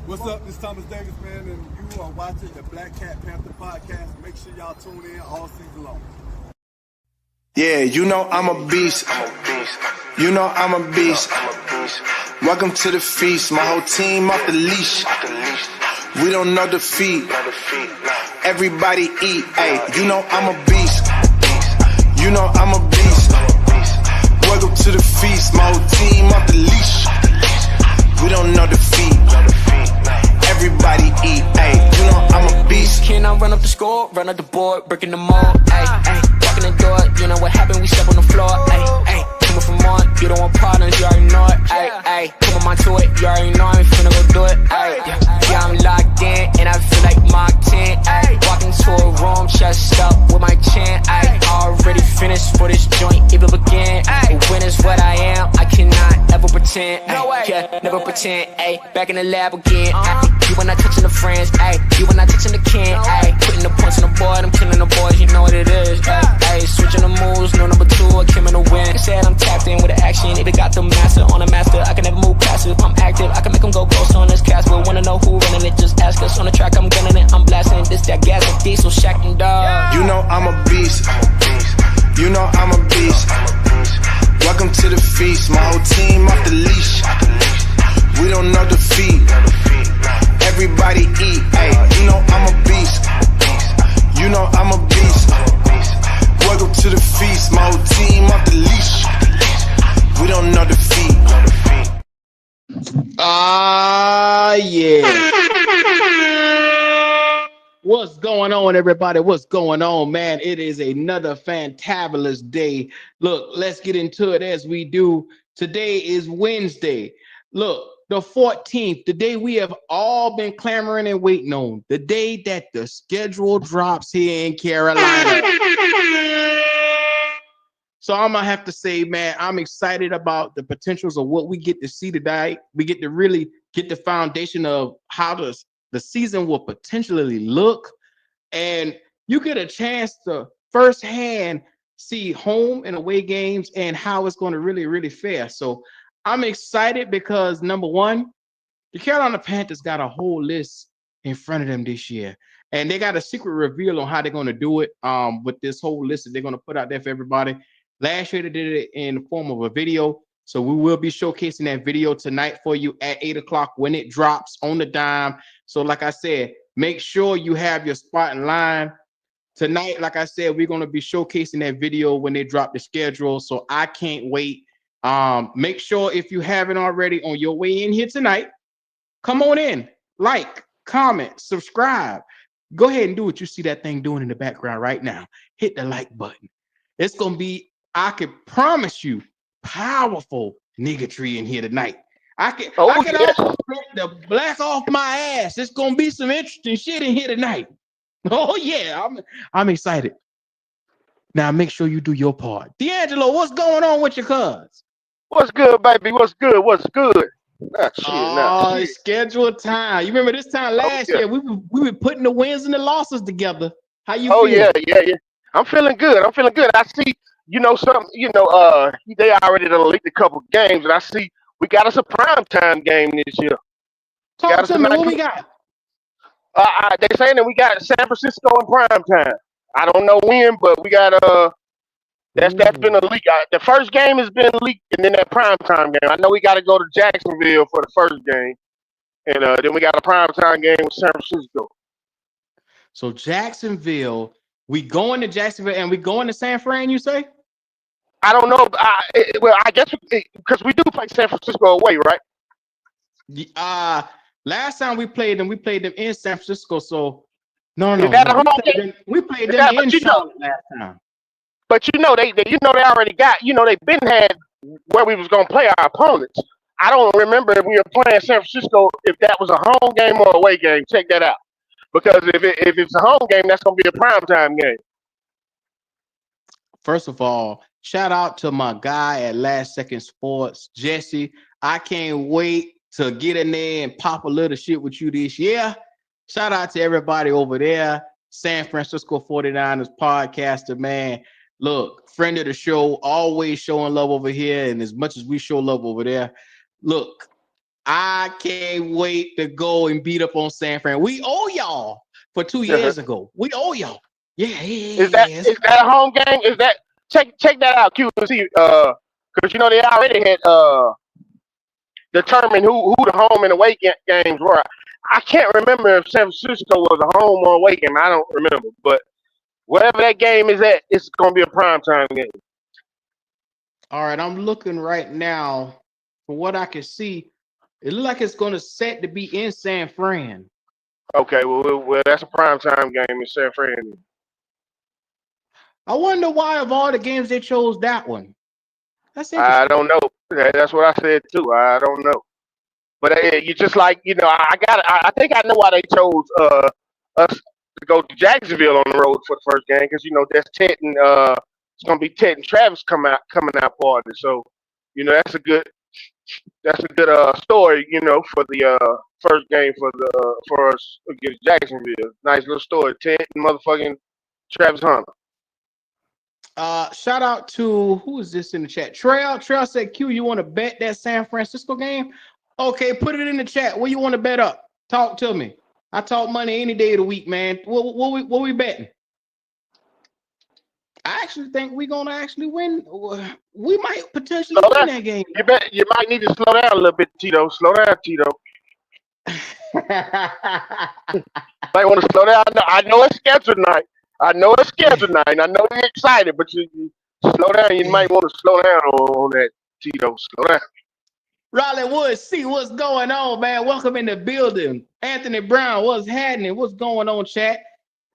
What's up? This is Thomas Davis, man, and you are watching the Black Cat Panther podcast. Make sure y'all tune in all season long. Yeah, you know I'm a beast. You know I'm a beast. Welcome to the feast. My whole team off the leash. We don't know defeat. Everybody eat. Hey, you know I'm a beast. You know I'm a beast. Welcome to the feast. My whole team off the leash. We don't know defeat. Everybody eat. Hey, you know I'm a beast. Can I run up the score, run up the board, breaking the mold? Ay, ay, walking the door, you know what happened? We step on the floor. Ay, ay, coming from on, you don't want partners, you already know it. Ay, ay, come on to it, you already know I'm finna go do it. Ay, yeah, I'm locked in, and I feel like Mark 10. Ay, walking to a room, chest up with my chin. Ay, already finished for this joint, if it begin. Ay, when is what I am, I cannot ever pretend. Ay, yeah, never pretend. Ay, back in the lab again. Ay, you when I touching the friends, ayy. You when I touching the can, ayy. Putting the points on the board, I'm killing the boys, you know what it is, ayy. Switching the moves, no number two, I came in to win. Said I'm tapped in with the action, if it got the master on the master, I can never move passive. I'm active, I can make them go ghost on this cast, but wanna know who running it, just ask us. On the track, I'm gunning it, I'm blasting this, that gas, and diesel, Shack and dog. You know I'm a beast. You know I'm a beast. Welcome to the feast. My whole team off the leash. We don't know defeat. Everybody eat, hey, you know I'm a beast. You know I'm a beast. Welcome to the feast, my whole team off the leash. We don't know defeat. Yeah. What's going on, everybody? What's going on, man? It is another fantabulous day. Look, let's get into it as we do. Today is Wednesday. Look, the 14th, the day we have all been clamoring and waiting on, the day that the schedule drops here in Carolina. So I'm gonna have to say, man, I'm excited about the potentials of what we get to see tonight. We get to really get the foundation of how the season will potentially look, and you get a chance to firsthand see home and away games and how it's going to really fare. So I'm excited because number one, the Carolina Panthers got a whole list in front of them this year, and they got a secret reveal on how they're going to do it. With this whole list that they're going to put out there for everybody. Last year they did it in the form of a video, so we will be showcasing that video tonight for you at 8:00 when it drops on the dime. So, like I said, make sure you have your spot in line tonight. Like I said, we're going to be showcasing that video when they drop the schedule. So I can't wait. Make sure if you haven't already on your way in here tonight, come on in, like, comment, subscribe. Go ahead and do what you see that thing doing in the background right now. Hit the like button. It's going to be, I can promise you, powerful niggatry in here tonight. I can the black off my ass. It's going to be some interesting shit in here tonight. Oh, yeah, I'm excited. Now, make sure you do your part. D'Angelo, what's going on with your cuz? What's good, baby? What's good? What's good? Schedule time. You remember this time last year, we were putting the wins and the losses together. How you feeling? Yeah. I'm feeling good. I see, they already done leaked a couple games, and I see we got us a primetime game this year. Talk to me, what we got? They saying that we got San Francisco in primetime. I don't know when, but we got that's been a leak. The first game has been leaked, and then that primetime game. I know we got to go to Jacksonville for the first game, and then we got a primetime game with San Francisco. So Jacksonville, we going to Jacksonville, and we going to San Fran, you say? I don't know. I guess because we do play San Francisco away, right? Last time we played them in San Francisco. So no. We played them in Charlotte last time. But they already got, they've been had where we was gonna play our opponents. I don't remember if we were playing San Francisco, if that was a home game or away game. Check that out. Because if it's a home game, that's gonna be a primetime game. First of all, shout out to my guy at Last Second Sports, Jesse. I can't wait to get in there and pop a little shit with you this year. Shout out to everybody over there. San Francisco 49ers podcaster, man. Look, friend of the show, always showing love over here. And as much as we show love over there, look, I can't wait to go and beat up on San Fran. We owe y'all for 2 years ago. We owe y'all. Yeah. Is that a home game? Is that check that out, Q, and see because they already had determined who the home and away games were. I can't remember if San Francisco was a home or away game. I don't remember, but wherever that game is at, it's gonna be a primetime game. All right, I'm looking right now. From what I can see, it looks like it's going to set to be in San Fran. Okay, well that's a primetime game in San Fran. I wonder why of all the games they chose that one. That's I interesting. don't know. That's what I said too. I don't know. But you just like I think I know why they chose us to go to Jacksonville on the road for the first game because that's Ted and it's gonna be Ted and Travis coming out party. So that's a good story for the first game for us against Jacksonville. Nice little story. Ted and motherfucking Travis Hunter. Shout out to who is this in the chat? Trail said, Q, you want to bet that San Francisco game? Okay, put it in the chat. What you want to bet up? Talk to me. I talk money any day of the week, man. What we betting? I actually think we're gonna actually win. We might potentially win that game. You might need to slow down a little bit, Tito. Slow down, Tito. Might want to slow down. I know it's scheduled night. I know you're excited, but you slow down. You might want to slow down on that, Tito. Slow down. Raleigh Woods, see what's going on, man. Welcome in the building. Anthony Brown, what's happening? What's going on, chat?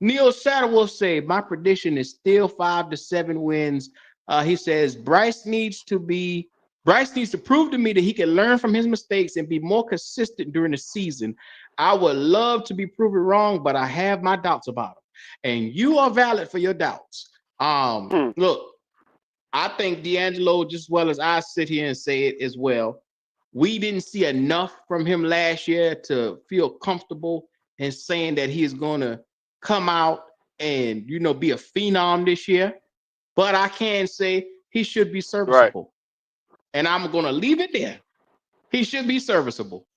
Neil Shadow will say, my prediction is still 5 to 7 wins. He says Bryce needs to prove to me that he can learn from his mistakes and be more consistent during the season. I would love to be proven wrong, but I have my doubts about him. And you are valid for your doubts. Look, I think D'Angelo, just as well as I sit here and say it as well, we didn't see enough from him last year to feel comfortable in saying that he is going to come out and be a phenom this year. But I can say he should be serviceable. Right. And I'm going to leave it there. He should be serviceable.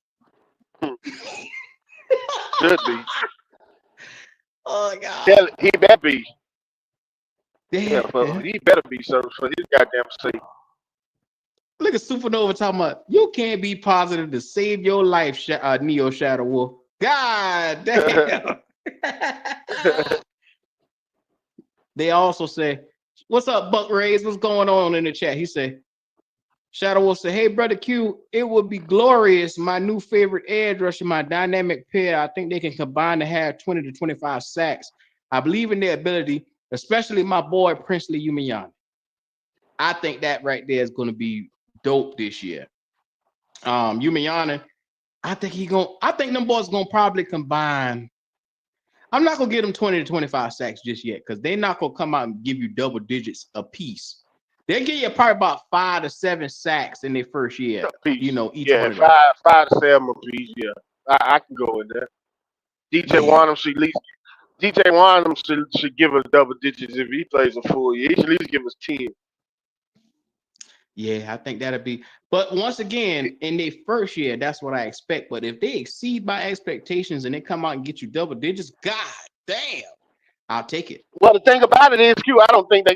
Should be. Oh, God. He better be. Yeah. He better be serviceable. He's goddamn safe. Look at Supernova talking about, you can't be positive to save your life, Neo Shadow Wolf. God damn. They also say, what's up, Buck Rays? What's going on in the chat? He said, Shadow Wolf said, hey, Brother Q, it would be glorious. My new favorite edge rusher, my dynamic pair. I think they can combine to have 20 to 25 sacks. I believe in their ability, especially my boy, Princely Umayani. I think that right there is going to be dope this year. Umayani, I think them boys gonna probably combine. I'm not gonna give them 20 to 25 sacks just yet because they're not gonna come out and give you double digits a piece. They'll give you probably about 5 to 7 sacks in their first year. Each one of them. 5 to 7 a piece. Yeah, I can go with that. DJ Wanham should give us double digits if he plays a full year. He should at least give us 10. Yeah, I think that'll be. But once again, in their first year, that's what I expect. But if they exceed my expectations and they come out and get you double digits, god damn, I'll take it. Well, the thing about it is, Q, I don't think they're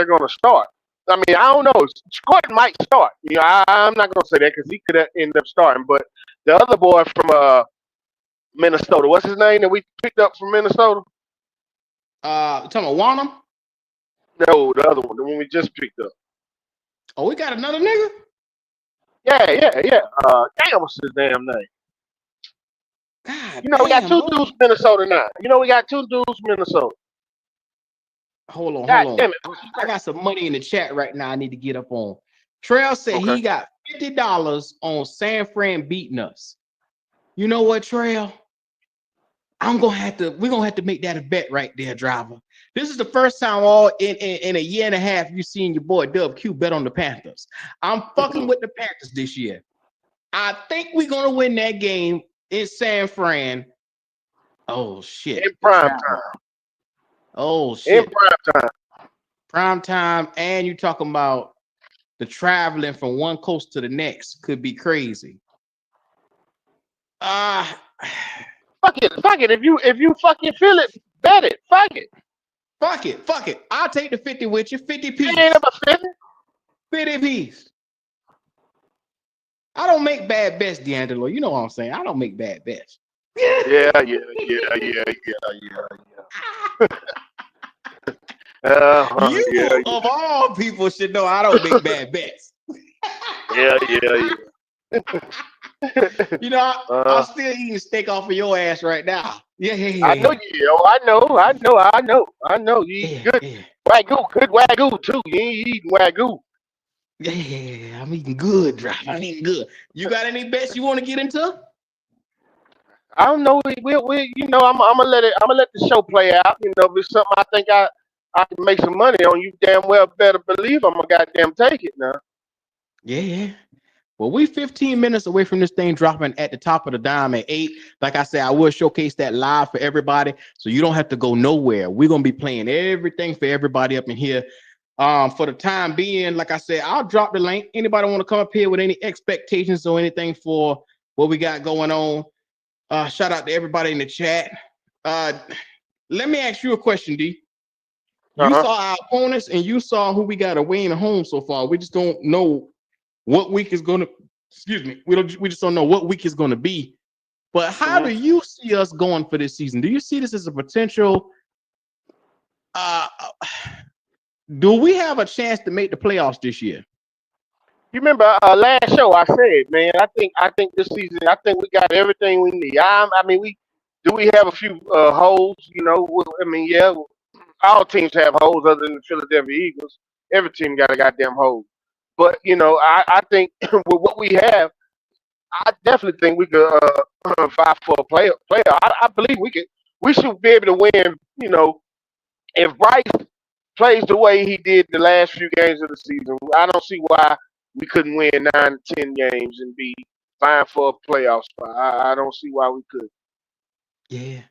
gonna start. I mean, I don't know. Gordon might start. I'm not gonna say that because he could end up starting. But the other boy from Minnesota, what's his name that we picked up from Minnesota? Talking about Wanham? No, the other one, the one we just picked up. Oh, we got another nigga? Yeah. Damn, what's his damn name? God, we got 2 dudes Minnesota now. We got 2 dudes Minnesota. Hold on. I got some money in the chat right now I need to get up on. Trail said he got $50 on San Fran beating us. You know what, Trail? We're gonna have to make that a bet right there, driver. This is the first time all in a year and a half you seen your boy Dub Q bet on the Panthers. I'm fucking with the Panthers this year. I think we're gonna win that game in San Fran. Oh shit. In prime time. Oh shit. In prime time. Prime time, and you talking about the traveling from one coast to the next could be crazy. Fuck it. If you fucking feel it, bet it. Fuck it. Fuck it. I'll take the 50 with you. 50 It piece. ain't about 50. 50 piece. I don't make bad bets, D'Angelo. You know what I'm saying? I don't make bad bets. Yeah. You of all people should know I don't make bad bets. Yeah. You know, I'm still eating steak off of your ass right now. Yeah. I know you. I know. You eat good wagyu, good wagyu too. You ain't eating wagyu. Yeah, I'm eating good, Drop. I'm eating good. You got any bets you want to get into? I don't know. We you know, I'm gonna let the show play out. You know, if it's something I think I can make some money on, you damn well better believe I'm gonna goddamn take it now. Yeah. Well, we 15 minutes away from this thing dropping at the top of the dime at 8. Like I said, I will showcase that live for everybody, so you don't have to go nowhere. We're gonna be playing everything for everybody up in here. For the time being, like I said, I'll drop the link. Anybody want to come up here with any expectations or anything for what we got going on? Shout out to everybody in the chat. Let me ask you a question, D. You saw our opponents and you saw who we got away in the home so far. We just don't know what week is going to. Excuse me. We just don't know what week is going to be. But how do you see us going for this season? Do you see this as a potential? Do we have a chance to make the playoffs this year? You remember last show I said, man, I think this season I think we got everything we need. I mean we have a few holes, you know. I mean, yeah, all teams have holes other than the Philadelphia Eagles. Every team got a goddamn hole. But you know, I think with what we have, I definitely think we could fight for a player. I believe we could. We should be able to win. You know, if Bryce plays the way he did the last few games of the season, I don't see why we couldn't win 9 to 10 games and be fine for a playoff spot. I don't see why we could. Yeah.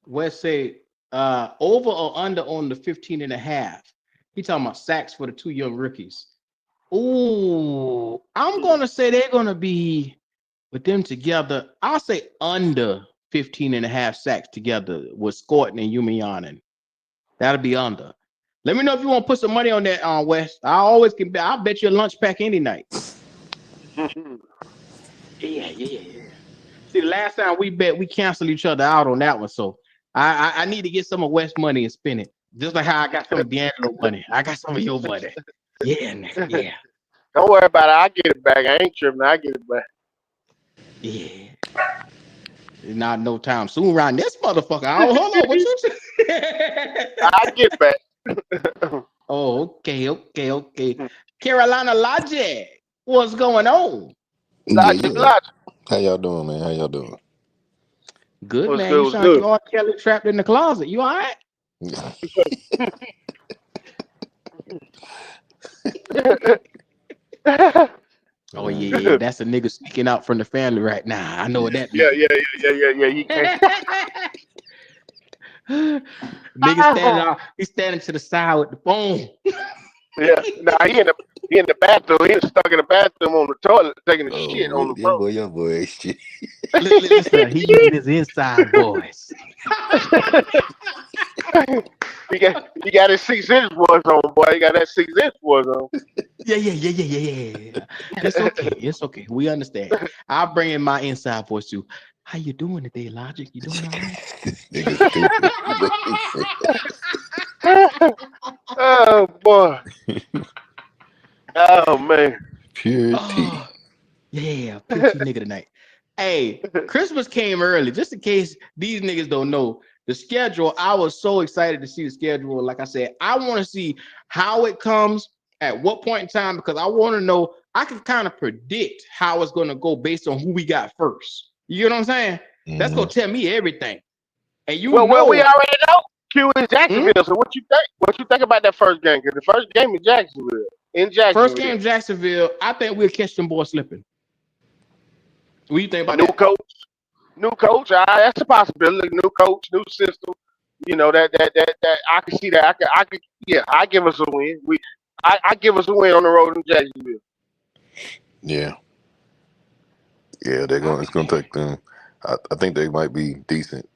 West say over or under on the 15 and a half. He talking about sacks for the two young rookies. Ooh, I'm gonna say they're gonna be with them together. I'll say under 15 and a half sacks together with Scorton and Yumiyanen. That'll be under. Let me know if you want to put some money on that, West. I always can. I'll bet you a lunch pack any night. Yeah. See, the last time we bet, we canceled each other out on that one. So I need to get some of West money and spend it. Just like how I got some of D'Angelo money. I got some of your money. Yeah. Don't worry about it. I get it back. I ain't tripping. I get it back. Yeah. Not no time soon around this motherfucker. Hold on. What you say? I get back. Oh, okay. Carolina Logic. What's going on? Logic. How y'all doing, man? How y'all doing? Good, What's man. good, You what's sound like good? you R. Kelly trapped in the closet. You all right? Oh, yeah. That's a nigga sneaking out from the family right now. I know what that means. Yeah. You can't. Nigga standing out. He's standing to the side with the phone. Yeah. Nah, he in the bathroom. He was stuck in the bathroom on the toilet taking a shit on the phone. Your boy, shit. Listen, he using his inside voice. He got his 6 inch voice on, boy. He got that 6 inch voice on. Yeah. It's okay. We understand. I'll bring in my inside voice too. How you doing today, Logic? You doing all right? Nigga stupid. Oh boy. Oh man. Pure tea. Oh, yeah, pure tea nigga tonight. Hey, Christmas came early. Just in case these niggas don't know the schedule, I was so excited to see the schedule. Like I said, I want to see how it comes at what point in time because I want to know. I can kind of predict how it's going to go based on who we got first. You know what I'm saying? That's gonna tell me everything. And well, we already know Q is Jacksonville. So what you think? What you think about that first game? Because the first game is Jacksonville. In Jacksonville. First game Jacksonville. I think we'll catch them boys slipping. What do you think about that? New coach. That's a possibility. New coach, new system. You know that I can see that. I could. Yeah, I give us a win. I give us a win on the road in Jacksonville. Yeah. Yeah, they're going. It's going to take them. I think they might be decent.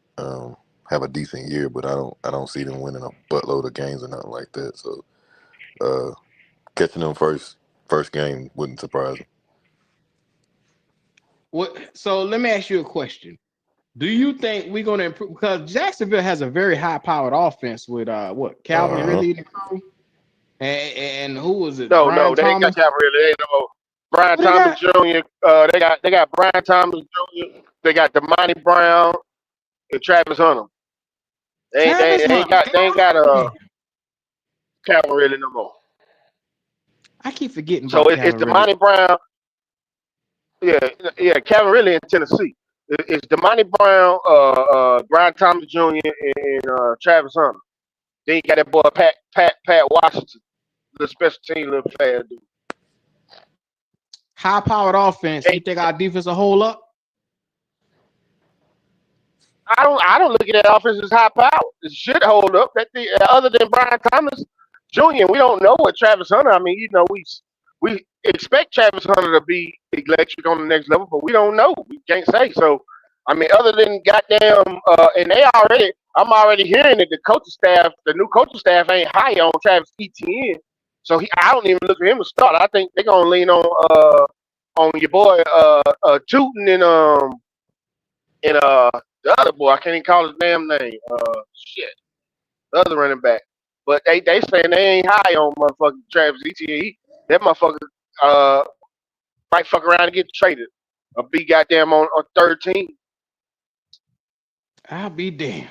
Have a decent year, but I don't see them winning a buttload of games or nothing like that. So catching them first game wouldn't surprise me. So let me ask you a question. Do you think we're going to improve? Because Jacksonville has a very high-powered offense with Calvin Uh-huh. Ridley in the crew, and who was it? No, Brian they ain't got Thomas. that really. They know Brian Who they Thomas got? Jr. They got Brian Thomas Jr. They got Damani Brown and Travis Hunter. Travis Hunter. They ain't got God. Calvin really no more. I keep forgetting So about it's Calvin Ridley. Damani Brown. Yeah, Calvin really in Tennessee. It's Damani Brown, Brian Thomas Jr. and Travis Hunter. Then you got that boy Pat Washington, the special team little fast dude. High-powered offense. You They, think our defense will hold up? I don't look at that offense as high power. It should hold up. Other than Brian Thomas Jr., we don't know what Travis Hunter. I mean, we expect Travis Hunter to be electric on the next level, but we don't know. We can't say. So, I mean, other than goddamn, I'm already hearing that the new coaching staff ain't high on Travis Etienne. So I don't even look for him to start. I think they're gonna lean on your boy Tootin and the other boy. I can't even call his damn name. Shit, the other running back. But they saying they ain't high on motherfucking Travis Etienne. That motherfucker uh might fuck around and get traded or be goddamn on 13. I'll be damned.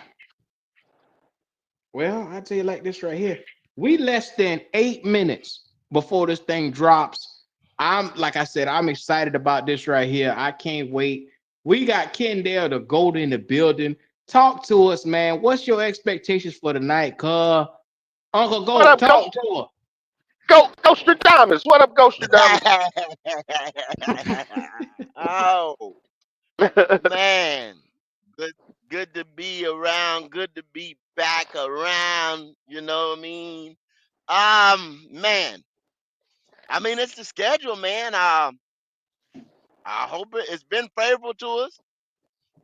Well, I tell you like this right here. We less than 8 minutes before this thing drops. Like I said, I'm excited about this right here. I can't wait. We got Kendall the Gold in the building. Talk to us, man. What's your expectations for tonight? Uncle What Gold, up, talk to Ghost Damas? What up, Ghost Damas? Oh man, good good to be around. Good to be back around. You know what I mean? Man. I mean it's the schedule, man. I hope it's been favorable to us.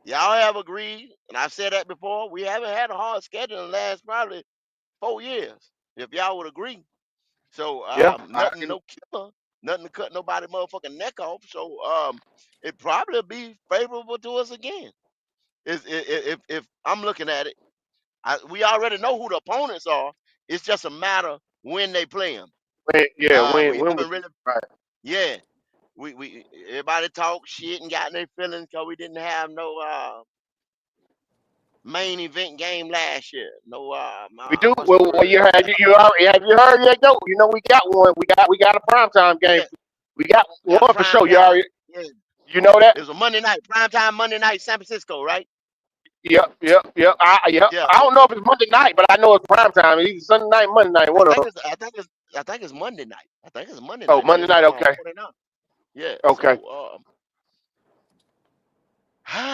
Y'all have agreed, and I've said that before. We haven't had a hard schedule in the last probably 4 years, if y'all would agree. So Yeah, nothing, no killer, nothing to cut nobody motherfucking neck off. So it probably be favorable to us again. If I'm looking at it, we already know who the opponents are. It's just a matter when they play them. We when we haven't really, right. yeah. We everybody talk shit and got in their feelings because we didn't have no main event game last year. No We do. what's the Well, word? you already have you heard yet? Go. You know we got one. We got a primetime game. Yeah, We got got a one for prime sure. time. Yeah, You know that? it was a Monday night, prime time Monday night, San Francisco, right? Yep. Yeah, I don't know if it's Monday night, but I know it's prime time. It's either Sunday night, Monday night, one of them. I think it's Monday night. I think it's Monday Oh, night Monday against night. Okay. 49. Yeah, Okay. so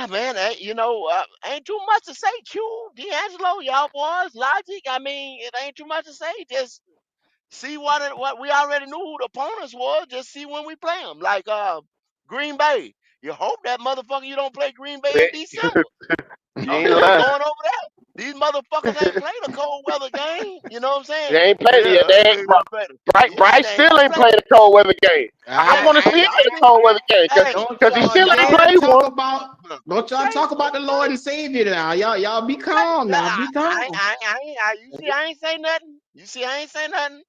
man, ain't too much to say. Q, D'Angelo, y'all boys, Logic. I mean, it ain't too much to say. Just see what we already knew who the opponents was. Just see when we play them. Like Green Bay. You hope that motherfucker you don't play Green Bay in December. You I'm ain't just lying. going over that. These motherfuckers ain't played a cold weather game. You know what I'm saying? They ain't played it yet. Yeah, They ain't. they not played it. Yeah, Bryce they ain't still never ain't played played it. a cold weather game. I Yeah, want to see I, him y'all in a see? cold weather game Hey, because he still ain't y'all played one. don't y'all okay, talk about the Lord okay. and Savior now. Y'all be calm now. Be calm. You see, I ain't say nothing. You see, I ain't say nothing.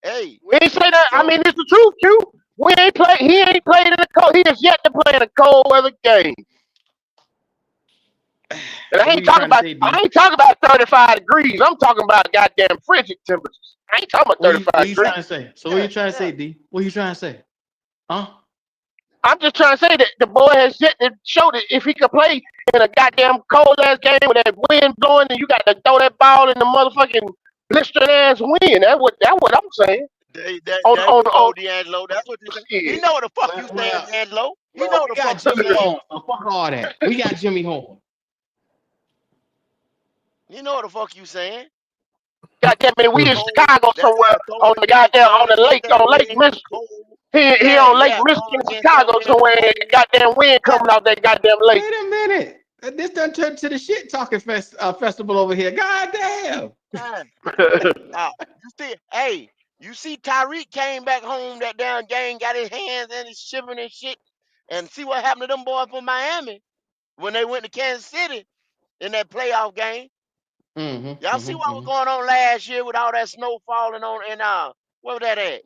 Hey, We ain't say that. I so mean, it's the truth, Q. We ain't play. He ain't played in a cold. He has yet to play in a cold weather game. And So what you trying to say, I D? ain't talking about 35 degrees. I'm talking about goddamn frigid temperatures. I ain't talking about What 35 you degrees. trying to say? So what yeah, you trying to yeah. say, D? What you trying to say? Huh? I'm just trying to say that the boy has yet to show that if he could play in a goddamn cold ass game with that wind blowing and you got to throw that ball in the motherfucking blistering ass wind. That's what I'm saying. There you On go, D'Angelo. That's what you say. He shit. know what the fuck you Well, saying, well, D'Angelo. He know well, what we the fuck got you Jimmy saying. Horn. So fuck all that. We got Jimmy Horn. You know what the fuck you saying. Goddamn it, we in Cold. Chicago That somewhere damn on throwing the these goddamn balls, on the lake goddamn on Lake wind, Michigan. cold. He Yeah, on Lake yeah, Michigan, going against Chicago them somewhere. And Minnesota. goddamn wind Yeah, coming off that goddamn lake. Wait a minute. This done turned to the shit talking festival over here. God damn. yeah. You see, hey, you see Tyreek came back home that damn game, got his hands and his shivering and shit. And see what happened to them boys from Miami when they went to Kansas City in that playoff game. Y'all see what was Mm-hmm. going on last year with all that snow falling on in where was that at?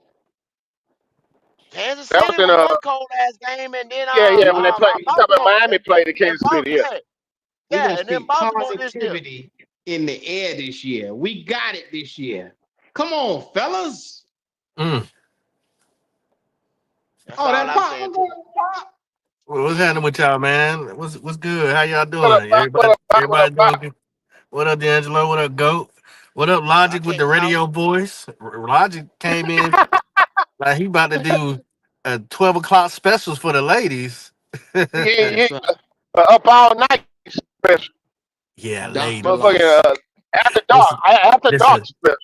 Kansas That was City in was one cold ass game, and then yeah, when they play. You talking about Baltimore Miami played in and Kansas City? Yeah. Yeah, We're yeah, gonna and then speak Baltimore this year. positivity in the air this year. We got it this year. Come on, fellas. Mm. That's Oh, all that I'm pop. saying to you. What's happening with y'all, man? What's good? How y'all What up, doing? Bob? What Everybody, up, Bob? What everybody up, doing Bob? good? What up, D'Angelo? What up, Goat? What up, I Logic with the can't talk. radio voice? Logic came in like he about to do 12 o'clock specials for the ladies. Yeah, That's right. up all night special. Yeah, Dr. ladies. Motherfucking Logic. after This dark. After this dark is special.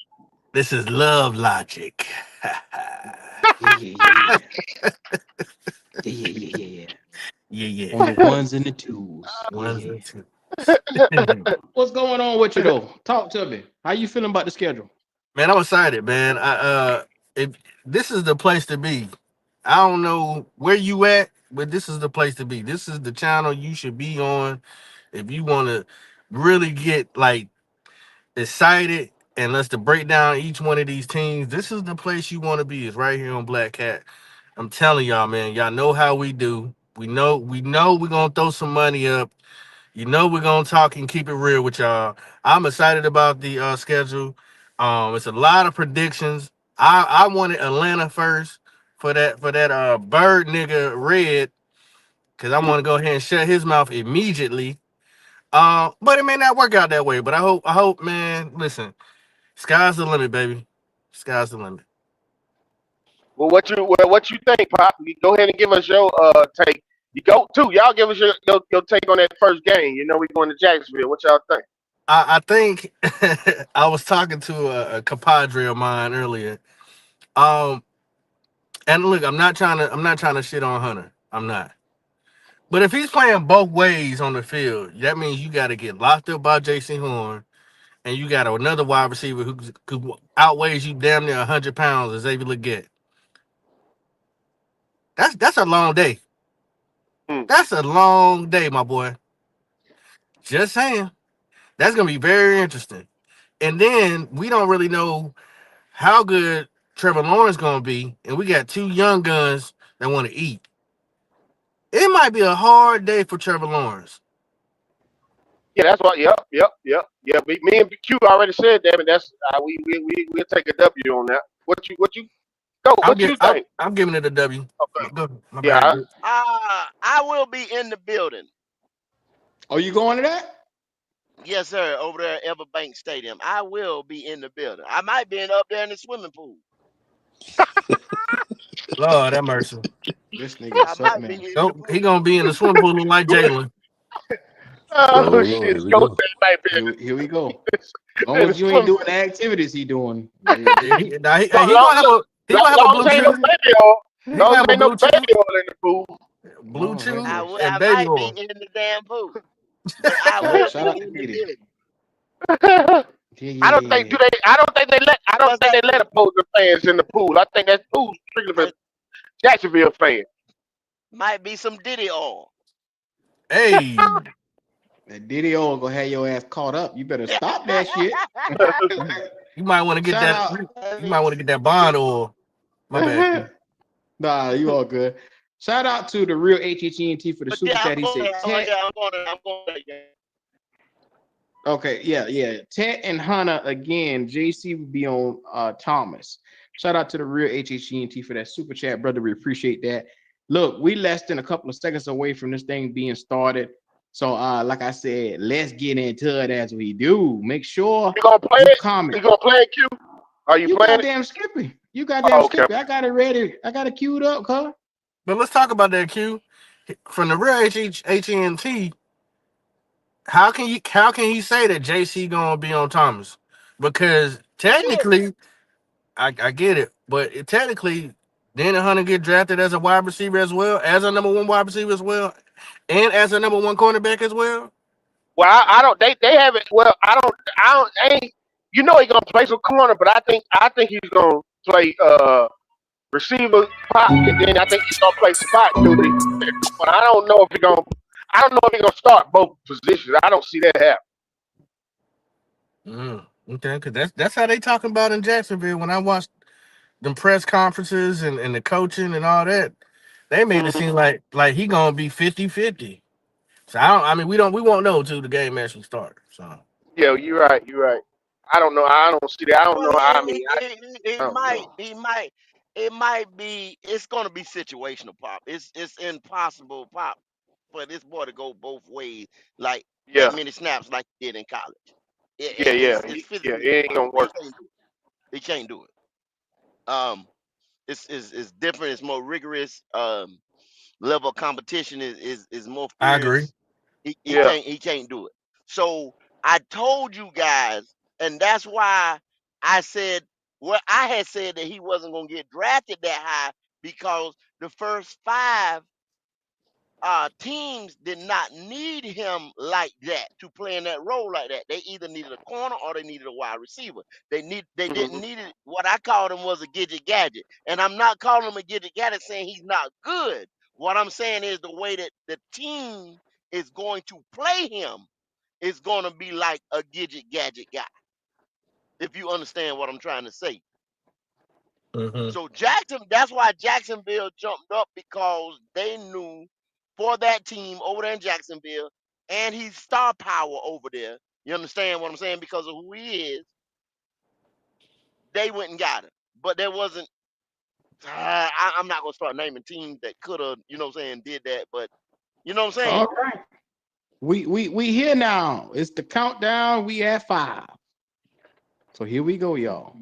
this is love logic. Yeah, yeah, yeah, yeah. Yeah, yeah, yeah, yeah, yeah. Yeah, yeah. On the ones and the twos. Yeah, Ones yeah. and twos. What's going on with you though? Talk to me. How you feeling about the schedule? Man, I'm excited, man. If this is the place to be. I don't know where you at, but this is the place to be. This is the channel you should be on if you want to really get like excited and let's to break down each one of these teams. This is the place you want to be. Is right here on Black Cat. I'm telling y'all, man. Y'all know how we do. We know we're gonna throw some money up. You know we're gonna talk and keep it real with y'all. I'm excited about the schedule. It's a lot of predictions. I wanted Atlanta first for that bird nigga Red because I want to go ahead and shut his mouth immediately. But it may not work out that way. But I hope, man. Listen, sky's the limit, baby. Sky's the limit. Well, what you think, Pop? You go ahead and give us your take. You go too. Y'all give us your take on that first game. You know we going to Jacksonville. What y'all think? I think I was talking to a compadre of mine earlier. Um, and look, I'm not trying to shit on Hunter. I'm not. But if he's playing both ways on the field, that means you got to get locked up by Jason Horn, and you got another wide receiver who outweighs you damn near 100 pounds as Xavier Leggett. That's a long day. Hmm. That's a long day, my boy. Just saying. That's gonna be very interesting. And then we don't really know how good Trevor Lawrence gonna be, and we got two young guns that want to eat. It might be a hard day for Trevor Lawrence. Yeah, that's what. Yep. Me and Q already said that, and that's we'll take a W on that. What you go? I'm What get, you I'm, think? I'm giving it a W. Okay. My Yeah. bad. I will be in the building. Are you going to that? Yes, sir. Over there at Everbank Stadium. I will be in the building. I might be up there in the swimming pool. Lord have mercy. This nigga is I something might be else. in the He pool. gonna be in the swimming pool looking like Jalen. Oh Oh Lord, shit! here we Go go. say my Here we go. As long business. as you ain't doing the activities he doing. He Long, gonna have a long as ain't no Bluetooth. baby oil. He Long gonna as have a ain't no Bluetooth, baby oil in the pool. Lord have Bluetooth, mercy. and I baby might be oil. in the damn pool, but I Shout, will shout be out to in the Petey. building. Yeah, I yeah, don't yeah, think do yeah. they. I don't What's think they let happening? opposing fans in the pool. I think that's pool strictly for Might, Jacksonville fans. might be some Diddy oil. Hey, That Diddy O gonna have your ass caught up. You better stop that shit. you might want to get Shout that. out. You might want to get that bond oil. My bad. Q. Nah, you all good. Shout out to the real HHENT for the But super yeah, chat. He said, Ted. I'm going there. Yeah. Okay, yeah. Ted and Hunter again. JC would be on Thomas. Shout out to the real HHENT for that super chat, brother. We appreciate that. Look, we less than a couple of seconds away from this thing being started. So, like I said, let's get into it as we do. Make sure You gonna play you it? comment. You gonna play it, Q? Are you You playing it? goddamn Skippy. You goddamn Oh, okay. Skippy. I got it ready. I got it queued up, cuz. But let's talk about that. Q from the real HNT. How can he say that JC gonna be on Thomas? Because He is. technically, I get it, but technically Daniel Hunter get drafted as a wide receiver as well, as a number 1 wide receiver as well, and as a number 1 cornerback as well? Well, I don't. They haven't. Well, I ain't. You know he's gonna play some corner, but I think he's gonna play receiver pop, and then I think he's gonna play spot till the year. But I don't know if he's gonna. I don't know if he's gonna start both positions. I don't see that happen. Okay, because that's how they talking about in Jacksonville. When I watched them press conferences and the coaching and all that, they made it seem like he gonna be 50-50. So I mean we won't know till the game actually starts. So Yeah, you're right. You're right. I don't know. I don't see that. I don't Well, know. I mean, it I don't might, know. it might be. It's gonna be situational, pop. It's impossible, pop, for this boy to go both ways, like that Yeah, many snaps like he did in college. yeah, yeah, It's yeah. physically It ain't gonna impossible. He work. can't do it. He can't do it. It's different. It's more rigorous. Level of competition is more I agree. fierce. He Yeah. can't do it. So I told you guys, and that's why I said I had said that he wasn't gonna get drafted that high because the first 5 teams did not need him like that to play in that role like that. They either needed a corner or they needed a wide receiver. They didn't Hmm. need it. What I called him was a gidget gadget, and I'm not calling him a gidget gadget saying he's not good. What I'm saying is the way that the team is going to play him is going to be like a gidget gadget guy. If you understand what I'm trying to say. So that's why Jacksonville jumped up because they knew for that team over there in Jacksonville, and he's star power over there. You understand what I'm saying? Because of who he is, they went and got him. But there wasn't. I'm not gonna start naming teams that could have, you know what I'm saying, did that. But you know what I'm All saying? right. We here now. It's the countdown. We at 5. So here we go, y'all.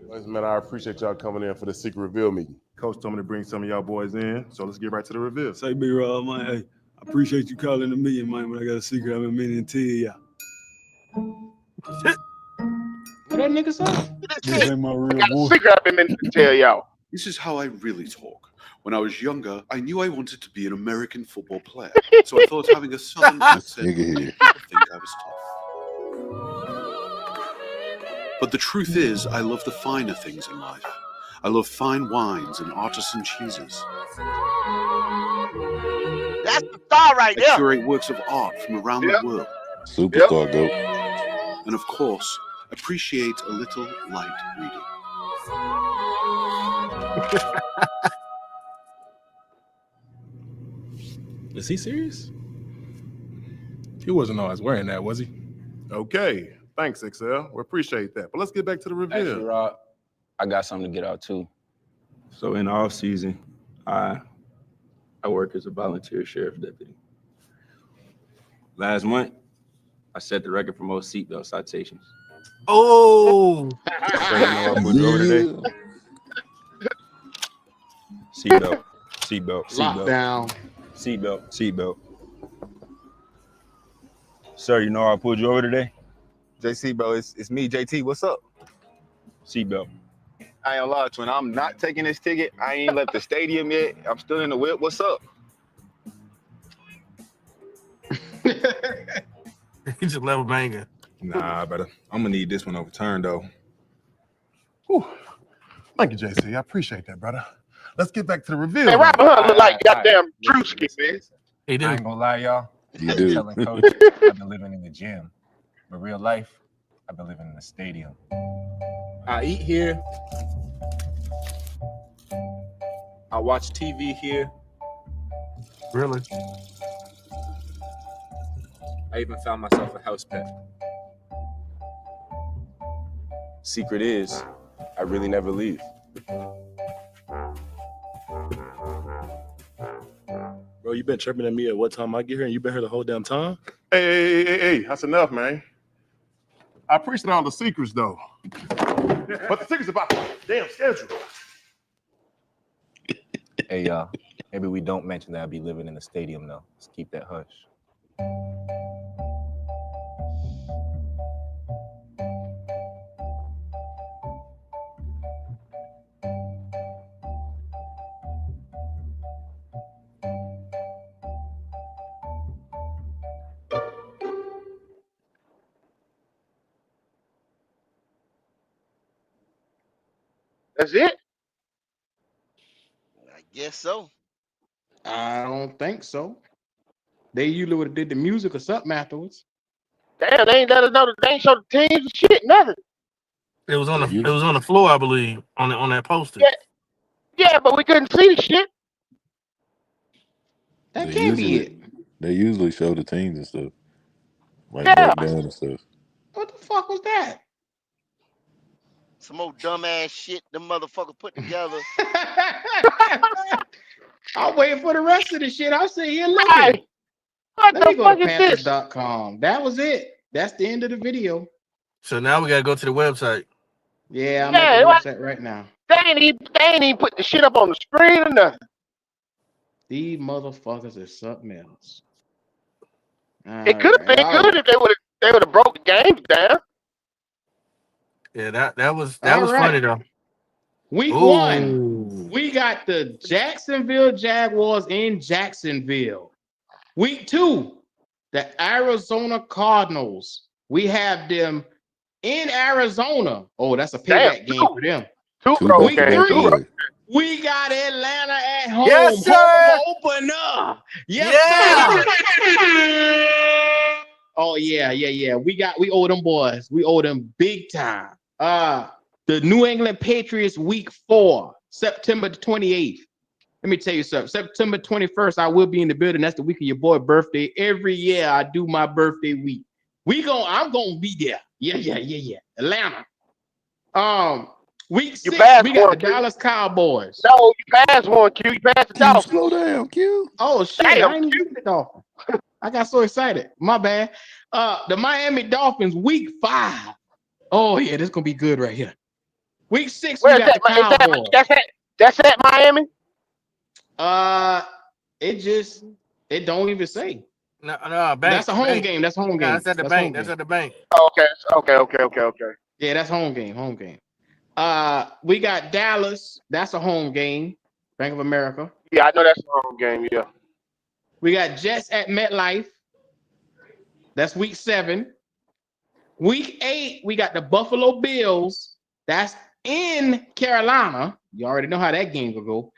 Ladies and men, I appreciate y'all coming in for the secret reveal meeting. Coach told me to bring some of y'all boys in, so let's get right to the reveal. Say, B-Rob, man, hey, I appreciate you calling the meeting, man, when I got a secret I've been meaning to tell y'all. What that nigga say? This ain't my real Got a voice. secret I've been meaning to tell y'all. This is how I really talk. When I was younger, I knew I wanted to be an American football player. So I thought having a southern accent would Nigga make here. people think I was tough. But the truth is, I love the finer things in life. I love fine wines and artisan cheeses. That's the star right I there. curate works of art from around the Yep. world. Superstar GOAT. And of course, appreciate a little light reading. Is he serious? He wasn't always wearing that, was he? Okay, thanks, XL. We appreciate that. But let's get back to the reveal. Actually, Rob, I got something to get out too. So in the off season, I work as a volunteer sheriff deputy. Last month, I set the record for most seatbelt citations. Oh, So you know I put you over today. Seatbelt, seatbelt, seatbelt, Lockdown. seatbelt, seatbelt. Sir, you know I pulled you over today? JC, bro, it's me, JT. What's up? Seatbelt. I ain't gonna lie, twin. I'm not taking this ticket. I ain't left the stadium yet. I'm still in the whip. What's up? he just left banging. Nah, brother. I'm gonna need this one overturned though. Whew. Thank you, JC. I appreciate that, brother. Let's get back to the reveal. Man, Robin Hunt look like goddamn Drewski, man. He I do. ain't gonna lie, y'all. You I've been do. telling Coach I've been living in the gym. But real life, I've been living in the stadium. I eat here. I watch TV here. Really? I even found myself a house pet. Secret is, I really never leave. Bro, you been chirping at me at what time I get here, and you been here the whole damn time? Hey, that's enough, man. I appreciate all the secrets, though. But the secret's about the damn schedule. Hey, y'all. Maybe we don't mention that I'll be living in the stadium, though. Let's keep that hush. That's it. I guess so. I don't think so. They usually would have did the music or something afterwards. Damn, they ain't let us know. They ain't show the teams and shit. Nothing. It was on They the usually floor, I believe, on that poster. Yeah, yeah, but we couldn't see the shit. That they can't be usually it. they usually show the teams and stuff, like Yeah. breakdown and stuff. What the fuck was that? Some old dumbass shit the motherfucker put together. I'm waiting for the rest of the shit. I'm sitting here looking. Hey, what Let the me go to fuck is this? Panthers.com. That was it. That's the end of the video. So now we gotta go to the website. Yeah, I'm at the Yeah, website right now. they ain't even put the shit up on the screen or nothing. These motherfuckers is something else. It could have All been right. good if they would have broke the games down. Yeah, that was All funny right. though. Week 1, Oh, we got the Jacksonville Jaguars in Jacksonville. Week 2, the Arizona Cardinals. We have them in Arizona. Oh, that's a Damn, payback game for them. two Two road back to Week games, back 3, road. we got Atlanta at yes, home. sir. Home opener. Yes, Yeah. sir. Oh, yeah. We owe them boys. We owe them big time. The New England Patriots week 4, September 28th. Let me tell you something. September 21st, I will be in the building. That's the week of your boy birthday. Every year I do my birthday week. I'm gonna be there. Yeah. Atlanta. Week You 6, passed we got the one, Q. Dallas Cowboys. No, you passed one, Q. You passed the Q, Dolphins. slow down, Q. Oh shit, Damn, I ain't even get the Dolphins. I got so excited. My bad. The Miami Dolphins, week 5. Oh yeah, this is gonna be good right here. Week 6, we where's got that? the Cowboys. That's at Miami. Uh, it don't even say. No, That's bank, a home bank. game. That's a home No, game. that's at the That's home bank. That's game. at the bank. Oh, okay. Yeah, that's home game. Home game. We got Dallas. That's a home game. Bank of America. Yeah, I know that's a home game. Yeah. We got Jets at MetLife. That's week 7. Week 8, we got the Buffalo Bills. That's in Carolina. You already know how that game will go.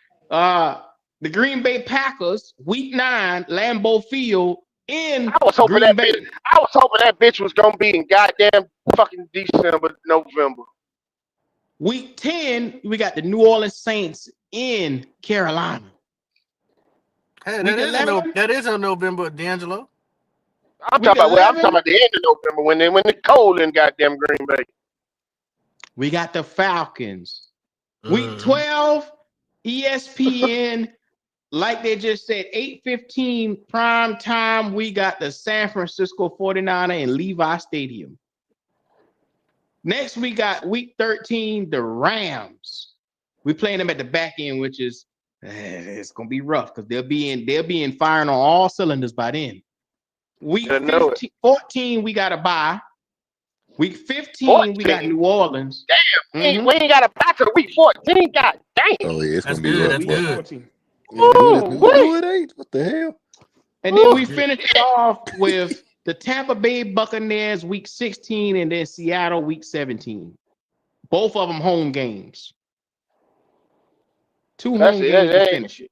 The Green Bay Packers, week 9, Lambeau Field in I was hoping Green Bay. that bitch was gonna be in goddamn fucking December, November. Week 10, we got the New Orleans Saints in Carolina. Hey, Week 11, that is on November, D'Angelo. I'm week talking about. Well, I'm talking 11, about the end of November when the cold in goddamn Green Bay. we got the Falcons. Week 12, ESPN, like they just said, 8:15 prime time. We got the San Francisco 49er in Levi Stadium. Next, we got week 13, the Rams. We playing them at the back end, which is it's gonna be rough because they'll be in firing on all cylinders by then. Week 14, we got a bye. Week 15, 14. we got New Orleans. Damn, we ain't got a back to week 14. God damn. Oh yeah, it's That's gonna be good. rough. That's Week good. 14. No, it ain't. What the hell? And then we finish it off with the Tampa Bay Buccaneers week 16 and then Seattle week 17. Both of them home games. 2 home games to finish it.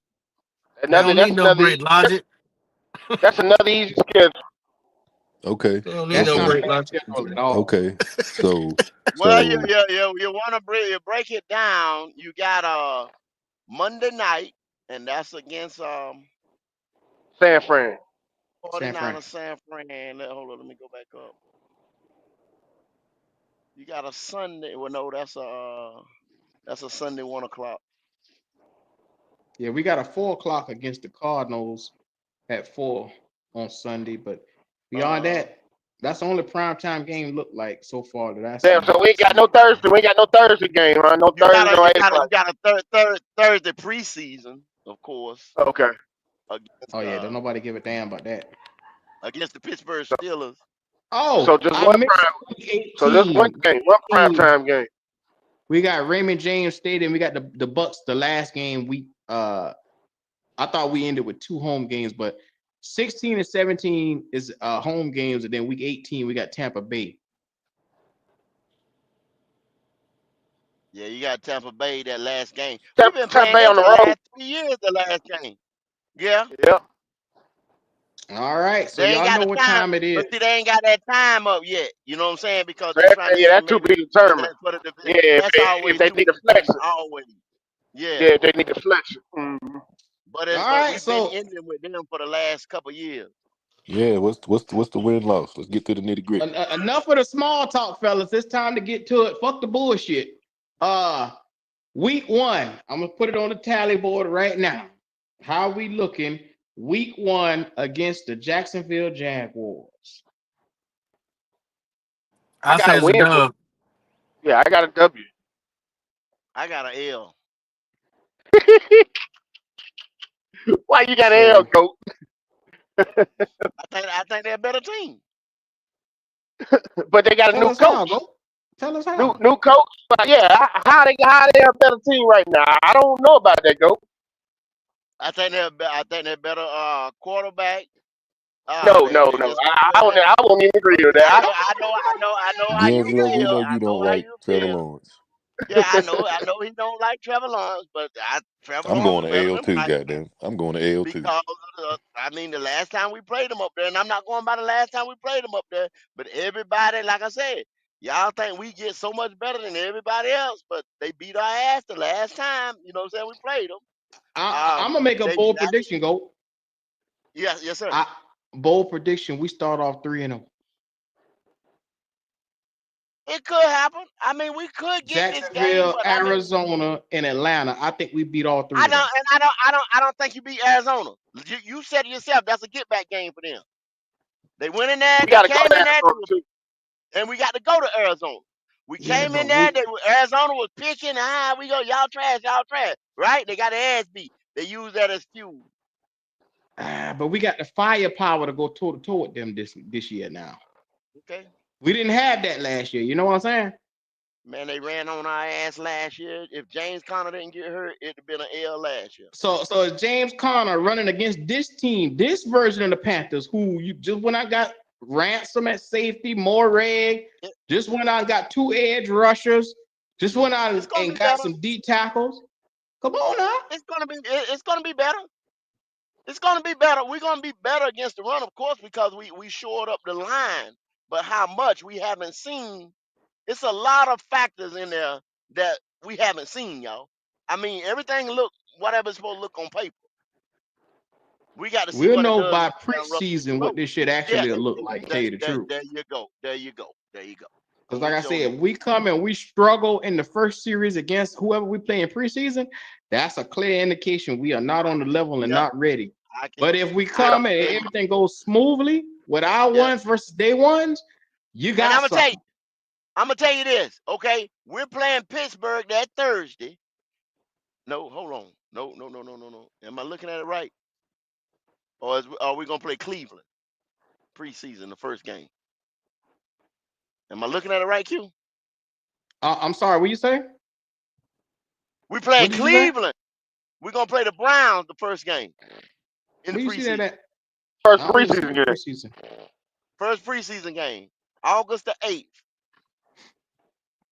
They don't need no great logic. That's another easy schedule. Okay. They don't need That's no not great a logic. schedule at all. Okay. So Well, you want to break it down. You got Monday night, and that's against San Fran. 49ers San Fran. Hold on, let me go back up. You got a Sunday. Well, no, that's a Sunday 1 o'clock. Yeah, we got a 4 o'clock against the Cardinals at 4 on Sunday, but beyond that, that's the only primetime game look like so far that I Damn, see. so we ain't got no Thursday. We ain't got no Thursday game, huh? No You Thursday, no 8 got o'clock. a Thursday preseason, of course. Okay. Against Oh yeah, don't nobody give a damn about that. against the Pittsburgh Steelers. Oh, So just I one missed prime. week 18. So just one game, one prime time game. We got Raymond James Stadium. We got the Bucks. The last game I thought we ended with 2 home games, but 16 and 17 is home games, and then week 18 we got Tampa Bay. Yeah, you got Tampa Bay that last game. We've been Tampa playing Bay them on for the the road. last 3 years. The last game. Yeah, Yeah. All right, so they ain't y'all got know the what time, time it is. but see, they ain't got that time up yet. You know what I'm saying? Because So they trying to yeah, see that's to maybe be determined. for the division. Yeah, That's if always they to need be to flex determined. it. Always. Yeah. Yeah, if they need to flex it. Mm-hmm. All But right, we've been so in them with them for the last couple years. Yeah, what's the win loss? Let's get to the nitty gritty. enough of the small talk, fellas. It's time to get to it. Fuck the bullshit. Week 1. I'm gonna put it on the tally board right now. How we looking? Week 1 against the Jacksonville Jaguars. I I got say a it's a win. dub. Yeah, I got a W. I got an L. Why you got an L, So coach? I think they're a better team. But they got a tell new us how, coach. go. Tell us how. New coach. But yeah, how they a better team right now? I don't know about that, coach. I think they're better quarterback. They No. just got a better. I won't even agree with I that. know, I know how you D'Angelo, we feel. know I you don't know how like you Trevor feel. Lawrence. Yeah, I know he don't like Trevor Lawrence, but Trevor I'm Lawrence going is to better L than two, Bryce goddamn. I'm going to L two. because I mean the last time we played them up there, and I'm not going by the last time we played them up there, but everybody, like I said, y'all think we get so much better than everybody else, but they beat our ass the last time. You know what I'm saying? We played them. I'm gonna make a They bold shot. prediction, go. Yes, sir. Bold prediction. We start off 3-0. It could happen. I mean, we could get this game, Jacksonville, but I mean, Arizona, and Atlanta. I think we beat all 3 I of them. don't, and I don't think you beat Arizona. You said it yourself. That's a get back game for them. They went in there. We They got to go came to in there, Arizona too. and we got to go to Arizona. We Yeah, came in but there. Arizona was pitching. We go. Y'all trash. Right? They got their ass beat. They use that as fuel. but we got the firepower to go toe to toe with them this year now. Okay. We didn't have that last year. You know what I'm saying? Man, they ran on our ass last year. If James Conner didn't get hurt, it'd have been an L last year. So James Conner running against this team, this version of the Panthers, who you just when I got Ransom at safety, Morag, just went out and got 2 edge rushers, just went out It's gonna and be got better. some D tackles. Come on now. It's gonna be. It's gonna be better. It's gonna be better. We're gonna be better against the run, of course, because we shored up the line. But how much we haven't seen. It's a lot of factors in there that we haven't seen, y'all. I mean, everything look whatever it's supposed to look on paper. We got to see We'll what it know does by on the ground rough in the preseason what road. this shit Yeah, actually look like, tell you the truth. there you go. There you go. There you go. Because I'm like I with you on said, that. if we come and we struggle in the first series against whoever we play in preseason, that's a clear indication we are not on the level and Yep. not ready. I can But if we I come can and tell you. everything goes smoothly with our Yep. ones versus day ones, you And got something. I'm gonna tell you this, okay? We're playing Pittsburgh that Thursday. No, hold on. No. Am I looking at it right? Or are we gonna play Cleveland preseason, the first game? Am I looking at it right, Q? I'm sorry, what you say? We playing What did you say? Cleveland. We're gonna play the Browns the first game in the Where you see that preseason. at? First I don't even see preseason the game. preseason. First preseason game, August the 8th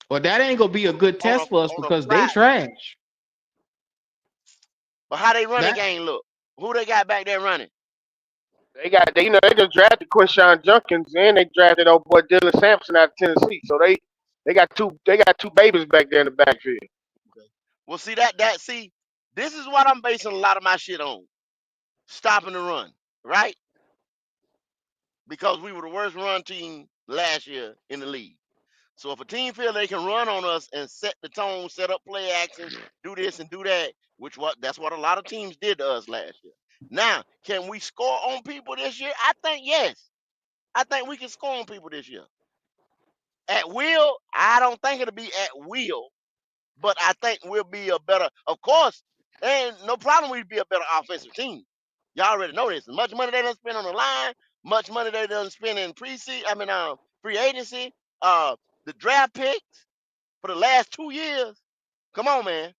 Well, that ain't gonna be a good on a test for us on a because they Friday. trash. But how they running That game look? Who they got back there running? They just drafted Quinshon Junkins and they drafted old boy Dylan Sampson out of Tennessee. So they got two babies back there in the backfield. Okay. Well, see see, this is what I'm basing a lot of my shit on. Stopping the run, right? Because we were the worst run team last year in the league. So if a team feel they can run on us and set the tone, set up play action, do this and do that, that's what a lot of teams did to us last year. Now, can we score on people this year? I think yes. I think we can score on people this year. At will, I don't think it'll be at will, but I think we'll be a better, of course, and no problem we'd be a better offensive team. Y'all already know this. As much money they done spend on the line, much money they done spend in free agency, the draft picks for the last 2 years. Come on, man.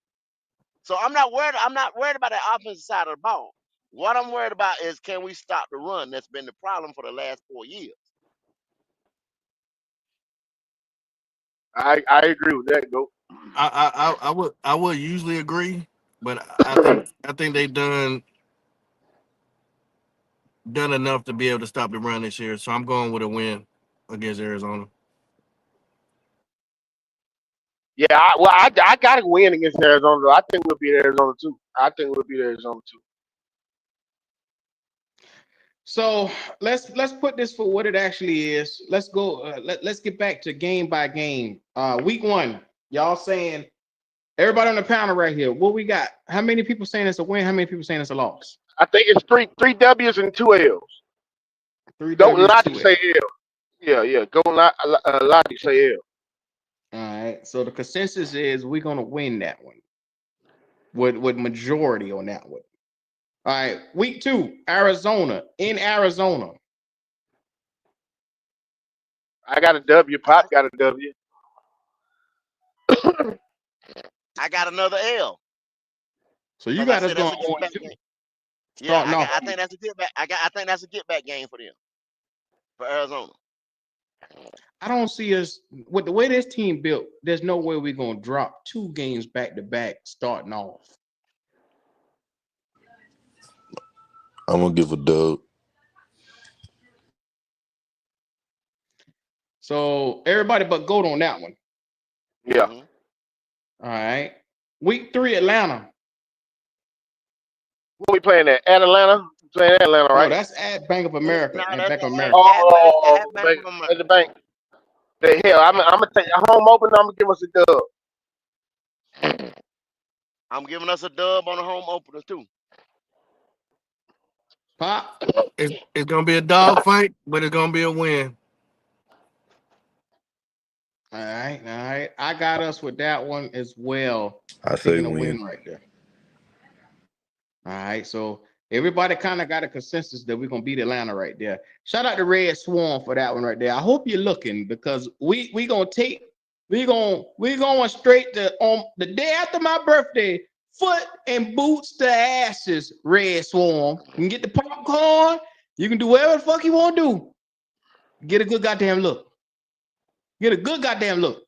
So I'm not worried. I'm not worried about the offensive side of the ball. What I'm worried about is can we stop the run? That's been the problem for the last 4 years. I agree with that, go. I would usually agree, but I think they've done enough to be able to stop the run this year. So I'm going with a win against Arizona. Yeah, I got to win against Arizona. Though. I think we'll beat Arizona too. I think we'll beat Arizona too. So let's put this for what it actually is. Let's go. Let's get back to game by game. Week 1, y'all saying everybody on the panel right here. What we got? How many people saying it's a win? How many people saying it's a loss? I think it's three W's and 2 L's. Three Go W's, Logic two say L. L. Yeah. Go Logic say L. All right. So the consensus is we're gonna win that one with majority on that one. All right. Week 2, Arizona in Arizona. I got a W. Pop got a W. I got another L. So you Because I got us said that's going a get back 0-2. game. Yeah, Starting off. I think that's a get back. I think that's a get back game for them, for Arizona. I don't see us with the way this team built. There's no way we're gonna drop 2 games back to back starting off. I'm gonna give a dub. So everybody but Goat on that one. Yeah. Mhm. All right. Week 3, Atlanta. What we playing at Atlanta? We playing at Atlanta, No, right? that's at Bank of No, America. At that's Bank of at America. Oh, Bank of America. at the bank. The hell, I'm gonna take a home opener. I'm gonna give us a dub. I'm giving us a dub on the home opener too. Pop. It's gonna be a dog fight, but it's gonna be a win. All right. I got us with that one as well. I say Taking a win. win right there. All right. So everybody kind of got a consensus that we're gonna beat Atlanta right there. Shout out to Red Swarm for that one right there. I hope you're looking because we going straight to on the day after my birthday. Foot and boots to asses, Red Swarm. You can get the popcorn. You can do whatever the fuck you want to do. Get a good goddamn look. Get a good goddamn look.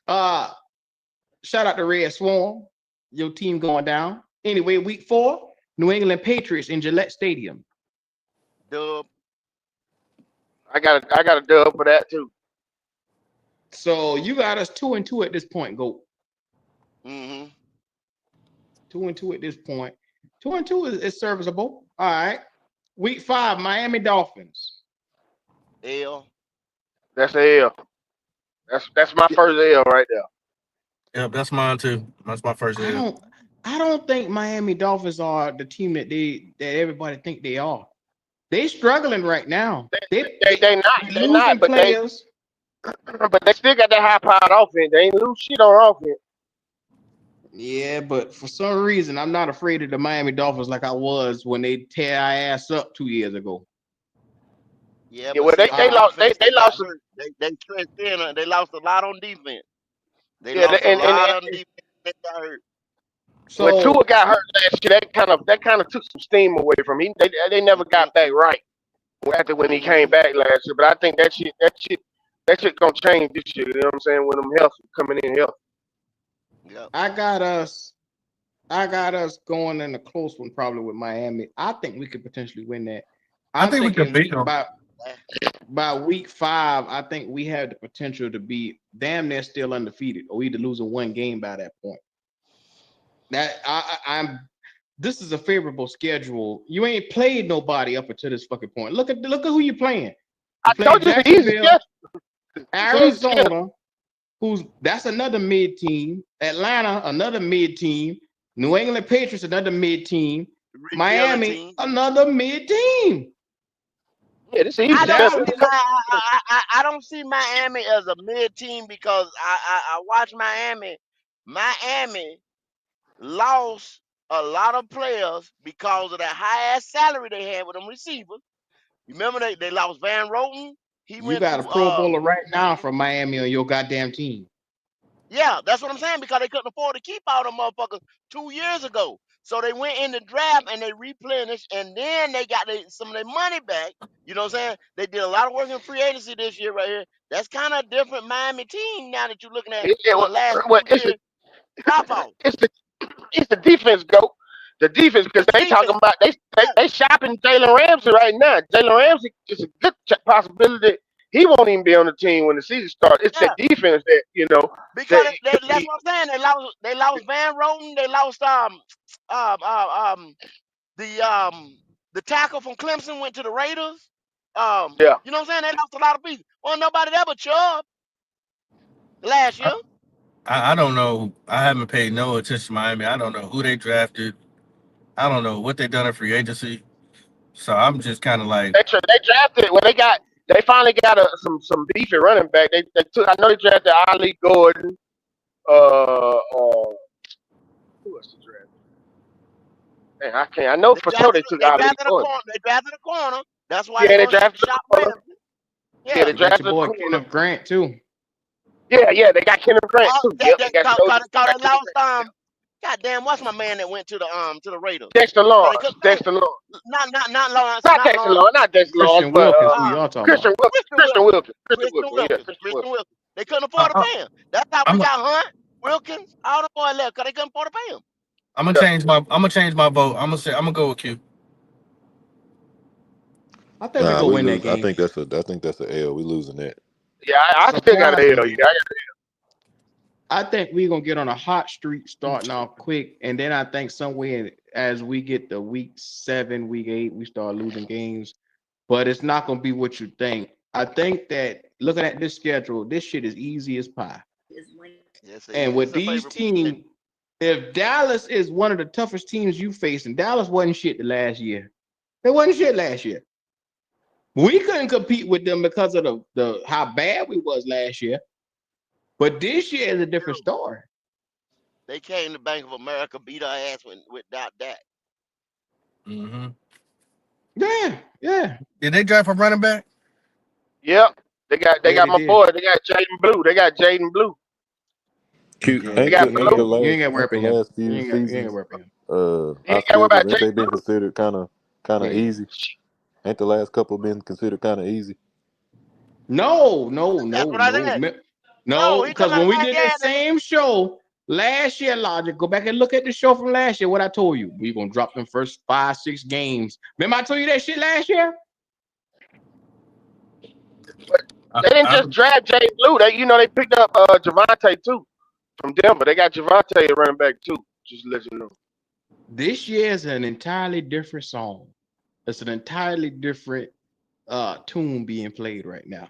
Shout out to Red Swarm. Your team going down. Anyway, week 4, New England Patriots in Gillette Stadium. Dub. I got a dub for that too. So you got us 2-2 at this point, Go. Mm-hmm. 2-2 at this point. 2-2 is serviceable. All right. Week 5, Miami Dolphins. L. That's a L. That's my first L right there. Yeah, that's mine too. That's my first I L. don't think Miami Dolphins are the team that everybody think they are. They struggling right now. They They losing not, players. but they still got that high powered offense. They ain't lose shit on offense. Yeah, but for some reason, I'm not afraid of the Miami Dolphins like I was when they tear our ass up 2 years ago. Yeah, Yeah, but well see, on they lost offense they they got lost some. hurt. They stretched in. They lost a lot on defense. They Yeah, lost a lot on defense. They got hurt. when So Tua got hurt last year, that kind of took some steam away from him. They never got back right after when he came Mm-hmm. back last year. But I think that shit gonna change this year. You know what I'm saying? When them health coming in health. Yep. I got us going in a close one probably with Miami. I think we could potentially win that. I I'm think we could thinking beat them. by week 5, I think we have the potential to be damn near still undefeated or either losing one game by that point. That I'm this is a favorable schedule. You ain't played nobody up until this fucking point. Look at who you playing. I You playing told you it's easy. Jacksonville, Yes. Arizona, that's another mid team. Atlanta, another mid team. New England Patriots, another mid team. Rebuilding Miami, team. another mid team. Yeah, this easy I don't stuff. see I don't see Miami as a mid team because I watch Miami. Miami lost a lot of players because of the high ass salary they had with them receivers. You remember they lost Van Roten? He You went got a to Pro Bowler right now from Miami on your goddamn team. yeah, that's what I'm saying because they couldn't afford to keep all them motherfuckers 2 years ago. So they went in the draft and they replenished, and then they got some of their money back. You know what I'm saying? They did a lot of work in free agency this year right here. That's kind of a different Miami team now that you're looking at Yeah, for the last well, 2 years. Drop off. It's the defense, go. The defense, because It's they defense. talking about they shopping Jalen Ramsey right now. Jalen Ramsey is a good possibility. He won't even be on the team when the season starts. It's the defense that Because that that's what I'm saying. They lost Van Roten. They lost um um the tackle from Clemson went to the Raiders. yeah. You know what I'm saying? They lost a lot of pieces. Well, nobody there but Chubb last year. I don't know. I haven't paid no attention to Miami. I don't know who they drafted. I don't know what they done in free agency. So I'm just kind of like, They drafted when they finally got some beefy running back. They took. I know they drafted Ali Gordon. Who else they drafted? Man, I can't. I know for sure they took Ali Gordon. They drafted a corner. That's why Yeah, they they gonna drafted shop a corner. Ramsey. Yeah, they They got drafted your a boy corner. Kenneth Grant too. Yeah, they got Kenneth Grant too. Yep, they got Cause they lost goddamn, what's my man that went to the Raiders? Dexter Lawrence. Dexter Lawrence. Not Lawrence. Not Dexter Lawrence. Not Dexter Lawrence, Christian but Wilkins, who y'all talking Christian about? Wilkins. Christian Wilkins. They couldn't afford to pay him. That's how we got Hunt, Wilkins, all the boys left because they couldn't afford to pay him. I'm gonna change my vote. I'm gonna go with Q. I think we go win that game. I think that's a L. We losing that. Yeah, I still got an L. I think we're gonna get on a hot streak starting off quick, and then I think somewhere as we get to week 7, week 8, we start losing games. But it's not gonna be what you think. I think that looking at this schedule, this shit is easy as pie. Yes, And with these teams, if Dallas is one of the toughest teams you face, and Dallas wasn't shit the last year, they wasn't shit last year. We couldn't compete with them because of the how bad we was last year. But this year is a different story. They came to Bank of America, beat our ass without that. Mm-hmm. Yeah. Did they draft a running back? Yep. They got my boy. They got Jaden Blue. Cute. Yeah, Ain't you ain't the gotta worry about him. last few You ain't gotta seasons, worry about him. our schedule, ain't they been considered kind of easy? Ain't the last couple been considered kind of easy? No, because when we did the same show last year, Logic, go back and look at the show from last year. What I told you, we're gonna drop them first 5-6 games. Remember I told you that shit last year? They didn't just draft Jay Blue. They picked up Javante too from Denver. They got Javante running back too. Just to let you know. This year is an entirely different song. It's an entirely different tune being played right now.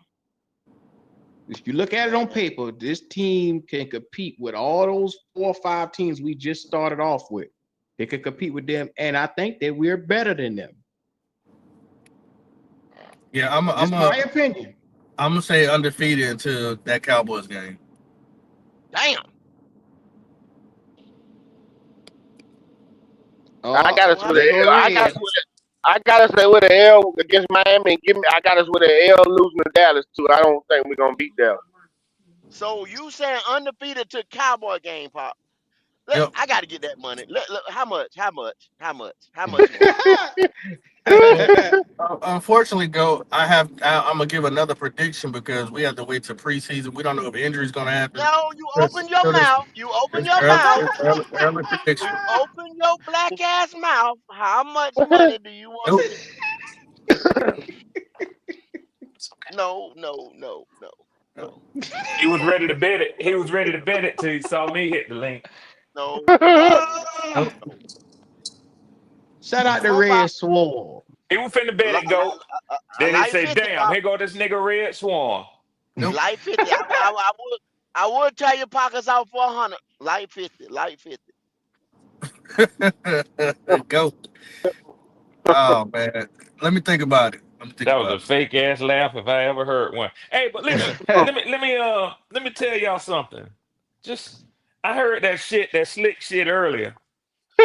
If you look at it on paper, this team can compete with all those 4 or 5 teams we just started off with. They can compete with them, and I think that we're better than them. Yeah, my opinion. I'm gonna say undefeated until that Cowboys game. Damn. I got us with an L. I got us with an L against Miami. I got us with an L losing to Dallas too. I don't think we're gonna beat Dallas. So you saying undefeated to Cowboy game, Pop? I got to get that money. Look, how much? How much more? Unfortunately, I'm gonna give another prediction because we have to wait till preseason. We don't know if injury's gonna happen. No, you open your mouth. You open your mouth. Early prediction. You open your black ass mouth. How much money do you want? No. He was ready to bet it. He was ready to bet it till he saw me hit the link. No. Shout out to Red Swarm. He was finna bet it, go. Then he said, damn, here go this nigga Red Swarm. Light 50. I would tell your pockets out for 100. Light 50. Go. Oh man. Let me think about it. That was a fake ass laugh if I ever heard one. Hey, but listen, let me tell y'all something. I heard that slick shit earlier.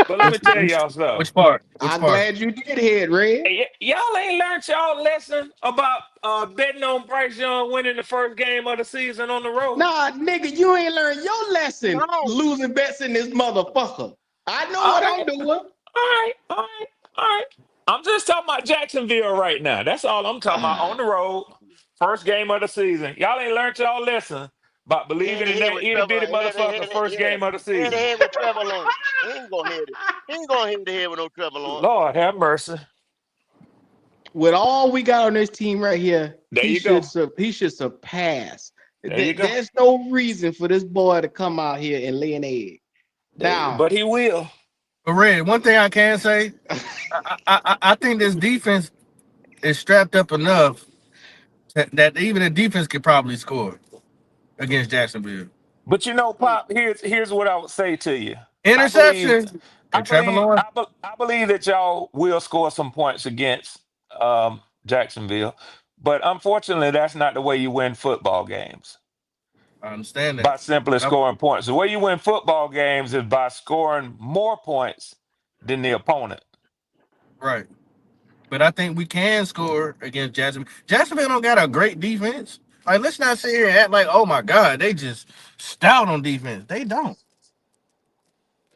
But let me tell y'all something. Which part? I'm glad you did hear it, Red. Hey, y'all ain't learned y'all lesson about betting on Bryce Young winning the first game of the season on the road. Nah, nigga, you ain't learned your lesson losing bets in this motherfucker. I know All what right, I'm doing. all right, all right, all right. I'm just talking about Jacksonville right now. That's all I'm talking about. On the road, first game of the season. Y'all ain't learned y'all lesson about Head believing to in head that with itty Trevor. bitty motherfucker first game of the Head to season. head with Trevor Lawrence. He ain't going head. He ain't going head to head with no Trevor Lawrence. Lord have mercy. With all we got on this team right here, There he you should go. surpass. There you go. There's no reason for this boy to come out here and lay an egg. Now, But he will. But Red, one thing I can say, I think this defense is strapped up enough that even the defense could probably score against Jacksonville. But you know, Pop, here's what I would say to you. I believe Interception and Trevor Lawrence. I believe that y'all will score some points against Jacksonville. But unfortunately, that's not the way you win football games. I understand that. By simply scoring points. The way you win football games is by scoring more points than the opponent. Right. But I think we can score against Jacksonville. Jacksonville don't got a great defense. Like, let's not sit here and act like, oh my God, they just stout on defense. They don't.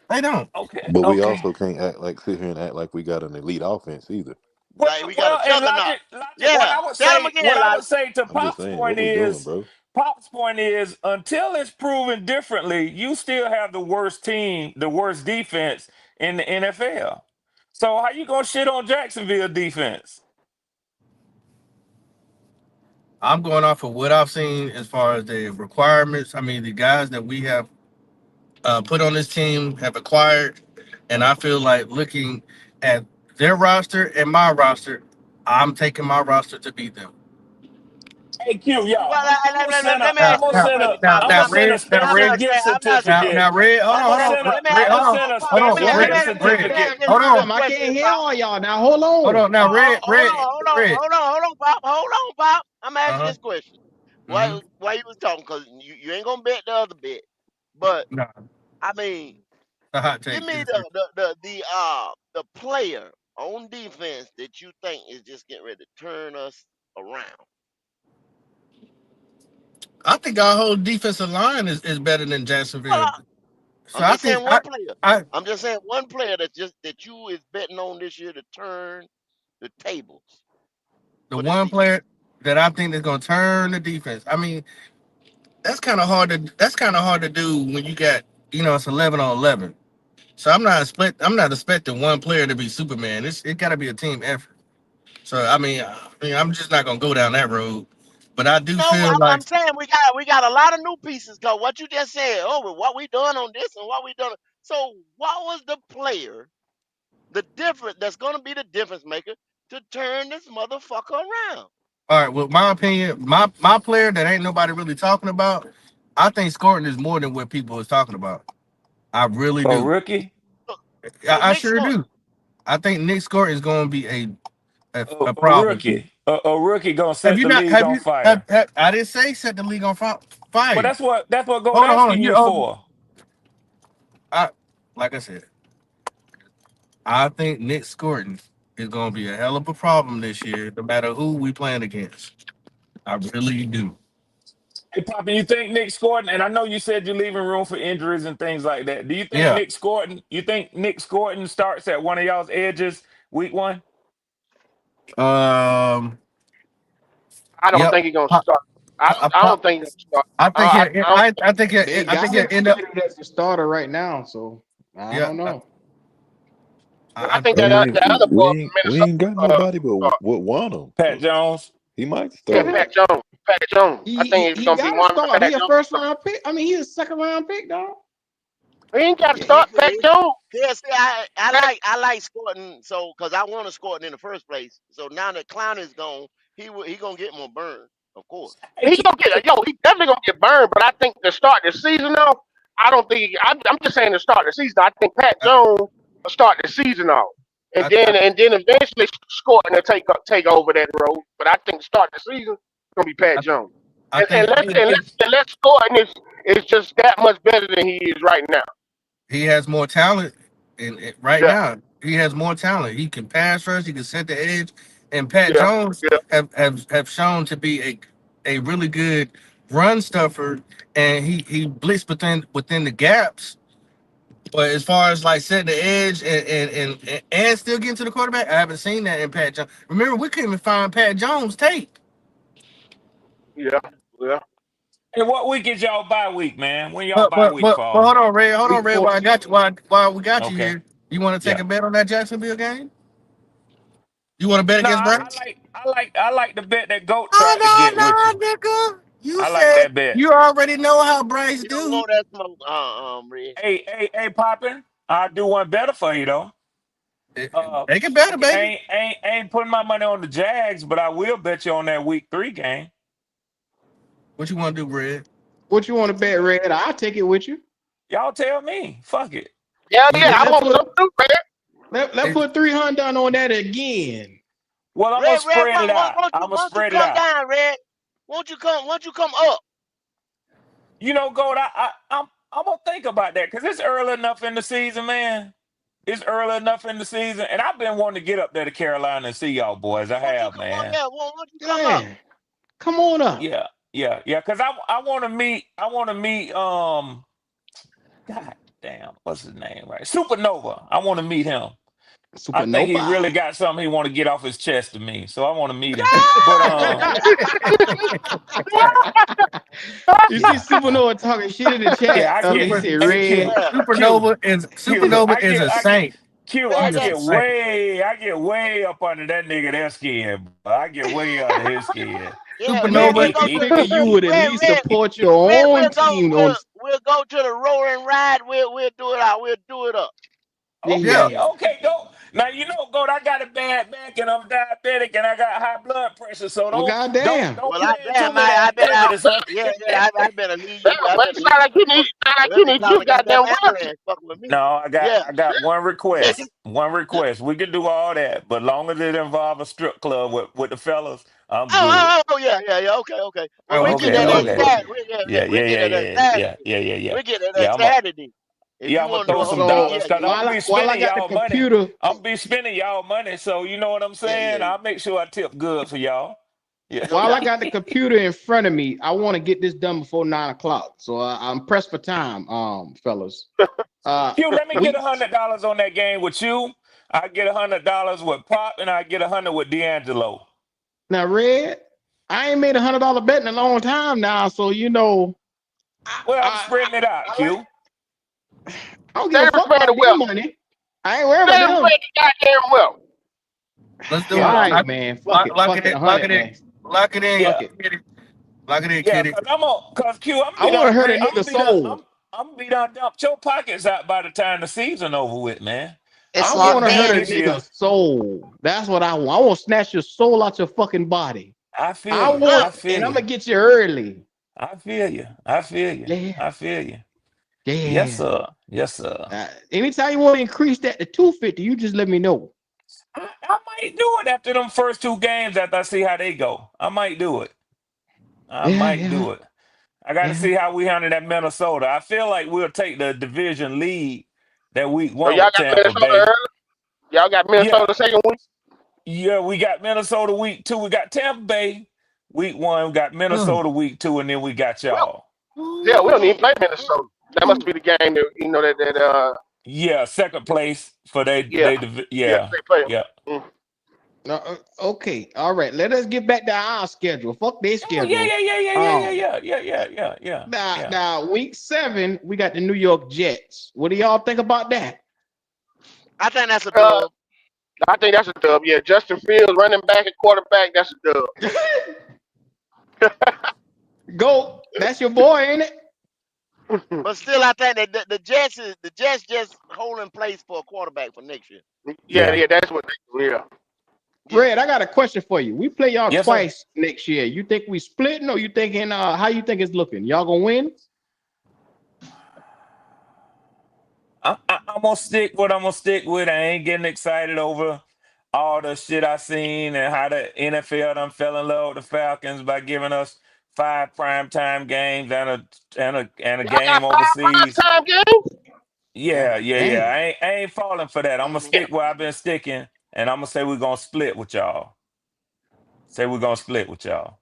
They don't. Okay, But we okay. also can't sit here and act like we got an elite offense either. Like we got a And juggernaut. logic. Yeah. Tell him again, What I would Lolly. say to I'm just saying, what we doing, bro? Pop's point is, until it's proven differently, you still have the worst team, the worst defense in the NFL. So how you gonna shit on Jacksonville defense? I'm going off of what I've seen as far as the requirements. I mean, the guys that we have put on this team have acquired, and I feel like looking at their roster and my roster, I'm taking my roster to beat them. Hey Q, y'all. Well, let me Now, ask you this now, question, now, Pop. I'm I'm gonna now, not, send a Red, now, I'm special Red, not gift saying, I'm not saying. now, certificate. now, Red. Hold I'm on, gonna hold send on, a Let me Red, I'm ask, gonna hold on, send a hold on, special let me gift Red, ask this, Red. let me ask certificate. this Hold simple on, I question, can't hear Pop. all y'all. Now, hold hold on. on. Now, Red, Red, Red. Hold on, Pop. Hold on, Pop. I'm Uh asking huh. this question. Mm-hmm. Why you was talking? Cause you ain't gonna bet the other bet. But No, I mean, the hot give take. me the player on defense that you think is just getting ready to turn us around. I think our whole defensive line is better than Well, Jacksonville. So I'm I just think saying one player. I I'm just saying one player that you is betting on this year to turn the tables the for this one defense. player that I think is going to turn the defense. I mean, that's kind of hard to do when you got it's 11 on 11. So I'm not expecting one player to be Superman. It got to be a team effort. So I'm just not gonna go down that road. But I do No, feel like I'm saying we got a lot of new pieces. Cause what you just said, oh, well, what we doing on this and what we doing. So what was the player, the difference that's gonna be the difference maker to turn this motherfucker around? all right. Well, my opinion, my player that ain't nobody really talking about. I think Scorton is more than what people is talking about. I really A do. rookie, So, I, so I Nick sure Scott, do. I think Nick Scorton is going to be a a problem. rookie, a rookie gonna Have set you the not? league Have on you? fire. I didn't say set the league on But fire. that's what Gold Hold asking on. you for. I like I said, I think Nick Scorton is going to be a hell of a problem this year, no matter who we playing against. I really do. Hey, Papa, you think Nick Scotton? And I know you said you're leaving room for injuries and things like that. Do you think Yeah. Nick Scotton? You think Nick Scotton starts at one of y'all's edges week one? Um. I don't Yep. think he's gonna start. I don't think he's gonna start. I think I, it. I don't. I think They it. I think got him it end up. slated as the starter right now, so I Yeah. don't know. I think I that mean, the other boy we from ain't got Minnesota nobody but start. what want him, Pat so Jones. he might Yeah, start. Pat Jones. Pat Jones. I think it's He gonna be got to one start. Pat He a Jones. first round pick. I mean, he's a second round pick, dog. He ain't got to yeah, he start Pat could. Jones. Yeah, see, Pat, I like Scourton, so because I want to Scourton in the first place. So now that Clown is gone, he gonna get more burn, of course. Hey, he gonna hey, get he definitely gonna get burned. But I think to start the season off, I don't think. I'm just saying to start the season. I think Pat I, Jones will start the season off, and I, then eventually Scourton will take over that role. But I think to start the season it's gonna be Pat I, Jones. I And think unless Scourton is just that much better than he is right now. he has more talent, and right Yeah, now he has more talent. He can pass rush. He can set the edge. And Pat yeah, Jones yeah. have shown to be a really good run stuffer, and he blitzed within the gaps But as far as like setting the edge and still getting to the quarterback, I haven't seen that in Pat Jones. Remember, we couldn't even find Pat Jones tape. Yeah, yeah. And what week is y'all bye week, man? When y'all bye week But fall? hold on, Red. Hold on, Week Red. While I 14. got you, while we got you Okay. here, you want to take Yeah. a bet on that Jacksonville game? You want to bet No, against Bryce? I like the bet that Goat No, tried to no, get with no, you. nigga. You I like said that bet. you already know how Bryce You don't do. want that smoke, Red. Hey, Poppin', I'll do one better for you though. Make it better, I baby. ain't putting my money on the Jags, but I will bet you on that week 3 game. What you want to do, Red? What you want to bet, Red? I'll take it with you. Y'all tell me. Fuck it. Yeah, You, yeah. I Let's want put some too, man. let's put 300 down on that again. Well, I'm gonna Red, spread it out. I'm gonna won't you spread it come out. down, Red? Won't you come up? You know, Goat, I'm gonna think about that because it's early enough in the season, man. It's early enough in the season, and I've been wanting to get up there to Carolina and see y'all boys. I have, man. Won't you come up? Yeah. Come on up. Yeah. Because I want to meet. I want to meet. God damn, what's his name? Right, Supernova. I want to meet him. I think he Supernova. really got something he want to get off his chest to me, so I want to meet him. But You see yeah, Supernova talking shit in the yeah, chat. I He get. said, Hey, Red. Q, Supernova I is get, a saint. Red, He's a saint. I get way up under that nigga that skin. I get way under his skin. yeah, Man, Supernova. you figure you would at least support your own team on. we'll go to the roaring ride. We'll do it out. We'll do it up. Yeah. Okay, go. Now you know, Goat, I got a bad back and I'm diabetic and I got high blood pressure, so Well, goddamn. don't Well, play into me I that bet prejudice, huh? I better leave Damn, you. I man. better Sound leave like you. you need, sound like Let you me need call you the goddamn goddamn well. ambulance. Fuck with me. No, Yeah. I got one request. One request. We can do all that, but long as it involve a strip club with the fellas, I'm good. Yeah. Okay. All Well, right, we what you get Okay, that doing? okay. Saturday. Yeah, We yeah, get yeah, that yeah, yeah, Saturday. yeah, yeah, yeah. We get that Yeah, Saturday. If yeah, you I'm gonna want to do throw a some whole So dollars yeah, because yeah. I'm gonna while be I spending got the y'all money. computer, I'm gonna be spending y'all money, so you know what I'm saying? I'll make sure I tip good for y'all. Yeah. No while I doubt. got the computer in front of me, I want to get this done before 9 o'clock. So I'm pressed for time, fellas. Q, let me get We $100 on that game with you. I get $100 with Pop, and I get 100 with D'Angelo. now Red. I ain't made $100 bet in a long time now, so you know, Well, I'm I, spreading it out, I like. Q. I don't give a David fuck spread about the their wealth. money. I ain't worried about David them. spread the goddamn wealth. Let's do All it. Yeah, right, man. Fuck it. Lock Fuck it it. in. Lock 100, it in. man. Lock it in. yeah, Fuck it. Kitty. Lock it in, yeah. kitty. Cause Q, I want to hurt a nigga soul. I'm be done dumped your pockets out by the time the season over with, man. It's I I'm getting want locked to hurt paid a in. this year. nigga soul. That's what I want. I want to snatch your soul out your fucking body. I feel I you. want, I feel and I'm you. gonna get you early. I feel you. I feel you. Yeah, I feel you. Yes, yeah. sir. Yes, sir. Anytime you want to increase that to 250, you just let me know. I might do it after them first 2 games after I see how they go. I might do it. I Yeah, might yeah, do it. I got to yeah. see how we handle that Minnesota. I feel like we'll take the division lead that week So 1 y'all with got Tampa Minnesota Bay. early. Y'all got Yeah, Minnesota second week. yeah, we got Minnesota week 2. We got Tampa Bay week 1. We got Ugh. Minnesota week 2, and then we got Well, y'all. yeah, we don't even play Mm. Minnesota. That must be the game that you know that Yeah, second place for yeah yeah yeah, they play. yeah. Mm. No, okay, all right. Let us get back to our schedule. Fuck their Oh schedule. Um, Yeah. now week 7, we got the New York Jets. What do y'all think about that? I think that's a Uh, dub. I think that's a dub. Yeah, Justin Fields running back and quarterback. That's a dub. Go. That's your boy, ain't it? But still, I think that the Jets just holding place for a quarterback for next year. Yeah, Yeah. yeah, that's what. Yeah. Yeah. Red, I got a question for you. We play y'all Yes, sir. twice next year. You think we splitting or you thinking how you think it's looking? Y'all gonna win? I'm gonna stick what I'm gonna stick with. I ain't getting excited over all the shit I seen and how the NFL done fell in love with the Falcons by giving us 5 primetime games and a Y'all got game five overseas. primetime games. God Yeah. damn. I ain't falling for that. I'm gonna Mhm. Yeah. stick where I've been sticking, and I'm gonna say we're gonna split with y'all. Say we're gonna split with y'all.